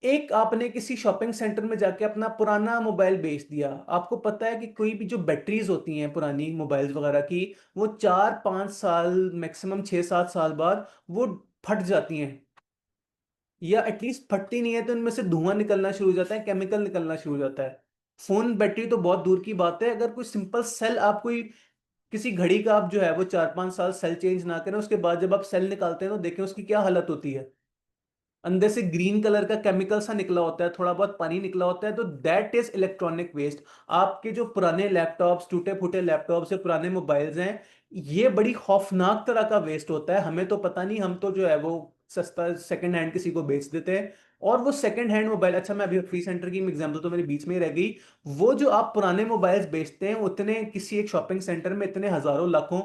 एक आपने किसी शॉपिंग सेंटर में जाके अपना पुराना मोबाइल बेच दिया। आपको पता है कि कोई भी जो बैटरीज होती हैं पुरानी मोबाइल्स वगैरह की, वो 4-5 साल, मैक्सिमम 6-7 साल बाद वो फट जाती हैं, या एटलीस्ट फटती नहीं है तो इनमें से धुआं निकलना शुरू हो जाता है, केमिकल निकलना शुरू हो जाता है। फोन बैटरी तो बहुत दूर की बात है, अगर कोई सिंपल सेल, आप कोई किसी घड़ी का आप जो है वो 4-5 साल सेल चेंज ना करें, उसके बाद जब आप सेल निकालते हैं तो देखें उसकी क्या हालत होती है। अंदर से ग्रीन कलर का केमिकल सा निकला होता है, थोड़ा बहुत पानी निकला होता है, तो दैट इज इलेक्ट्रॉनिक वेस्ट। आपके जो पुराने लैपटॉप्स, टूटे फूटे लैपटॉप्स या पुराने मोबाइल्स हैं, ये बड़ी खौफनाक तरह का वेस्ट होता है। हमें तो पता नहीं, हम तो जो है वो सस्ता सेकंड हैंड किसी को बेच देते हैं। और वो सेकंड हैंड मोबाइल, अच्छा मैं अभी फ्री सेंटर की एग्जांपल तो मेरे बीच में ही रह गई। वो जो आप पुराने मोबाइल्स बेचते हैं, उतने किसी एक शॉपिंग सेंटर में इतने हजारों लाखों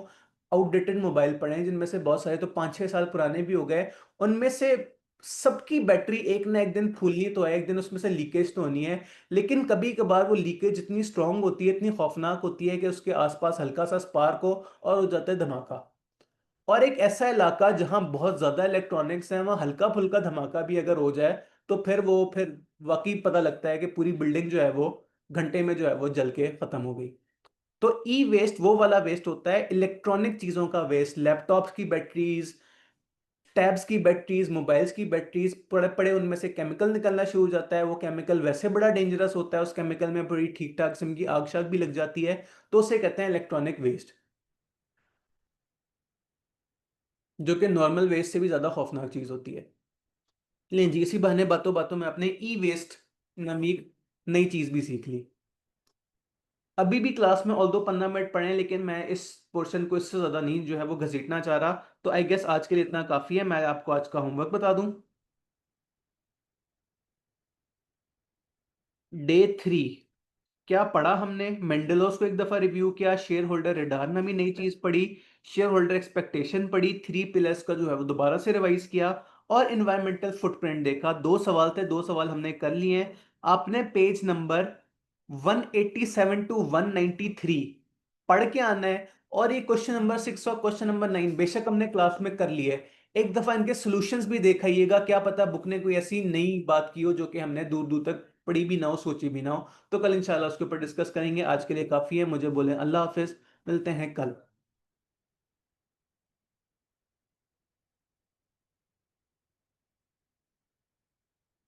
आउटडेटेड मोबाइल पड़े हैं, जिनमें से बहुत सारे तो 5-6 साल पुराने भी हो गए। उनमें से सबकी बैटरी एक ना एक दिन फूलनी तो है, एक दिन उसमें से लीकेज तो होनी है। लेकिन कभी कभार वो लीकेज इतनी स्ट्रांग होती है, इतनी खौफनाक होती है कि उसके आसपास हल्का सा स्पार्क हो और हो जाता है धमाका। और एक ऐसा इलाका जहां बहुत ज्यादा इलेक्ट्रॉनिक्स है, वहां हल्का फुल्का धमाका भी अगर हो जाए तो फिर वाकई पता लगता है कि पूरी बिल्डिंग जो है वो घंटे में जो है वो जल के खत्म हो गई। तो ई वेस्ट वो वाला वेस्ट होता है, इलेक्ट्रॉनिक चीजों का वेस्ट, लैपटॉप्स की बैटरीज, टैब्स की बैटरीज, मोबाइल्स की बैटरीज पड़े पड़े उनमें से केमिकल निकलना शुरू हो जाता है। वो केमिकल वैसे बड़ा डेंजरस होता है, उस केमिकल में बड़ी ठीक ठाक किस्म की आग शाग भी लग जाती है। तो उसे कहते हैं इलेक्ट्रॉनिक वेस्ट, जो कि नॉर्मल वेस्ट से भी ज्यादा खौफनाक चीज होती है। लेकिन जी, इसी बहाने बातों बातों में अपने ई वेस्ट नामी एक नई चीज भी सीख ली। अभी भी क्लास में ऑल दो 15 मिनट पढ़े हैं, लेकिन मैं इस पोर्शन को इससे ज्यादा नहीं जो है वो घसीटना चाह रहा। तो आई गेस आज के लिए इतना काफी है। मैं आपको आज का होमवर्क बता दूं। डे 3, क्या पढ़ा हमने? मेंडेलोस को एक दफा रिव्यू किया, शेयर होल्डर रिटर्न नमी नई चीज पढ़ी, शेयर होल्डर एक्सपेक्टेशन पढ़ी, 3 पिलर्स का जो है वो दोबारा से रिवाइज किया, और इन्वायरमेंटल फुटप्रिंट देखा। 2 सवाल थे, 2 सवाल हमने कर लिए हैं। आपने पेज नंबर 187 टू 193 पढ़ के आना है। और ये क्वेश्चन नंबर 6 और क्वेश्चन नंबर 9 बेशक हमने क्लास में कर लिए, एक दफा इनके सॉल्यूशंस भी देखाइएगा, क्या पता बुक ने कोई ऐसी नई बात की हो जो कि हमने दूर दूर तक पढ़ी भी ना हो, सोची भी ना हो। तो कल इंशाल्लाह उसके ऊपर डिस्कस करेंगे। आज के लिए काफी है, मुझे बोले अल्लाह हाफिज, मिलते हैं कल।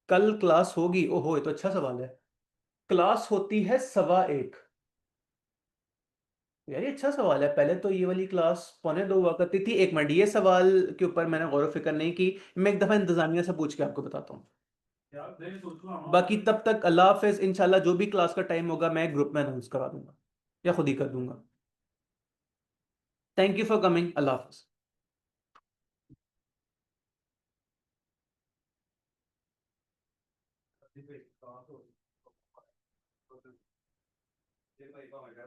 कल क्लास होगी? ओहो, ये तो अच्छा सवाल है। क्लास होती है 1:15। यार ये अच्छा सवाल है, पहले तो ये वाली क्लास 1:45 हुआ करती थी। एक मिनट, ये सवाल के ऊपर मैंने गौर व फिक्र नहीं की, मैं एक दफा इंतजामिया से पूछ के आपको बताता हूँ। बाकी तब तक अल्लाह हाफिज। इंशाल्लाह जो भी क्लास का टाइम होगा मैं ग्रुप में अनाउंस करा दूंगा, या खुद ही कर दूंगा। Thank you for coming. Allah Hafiz.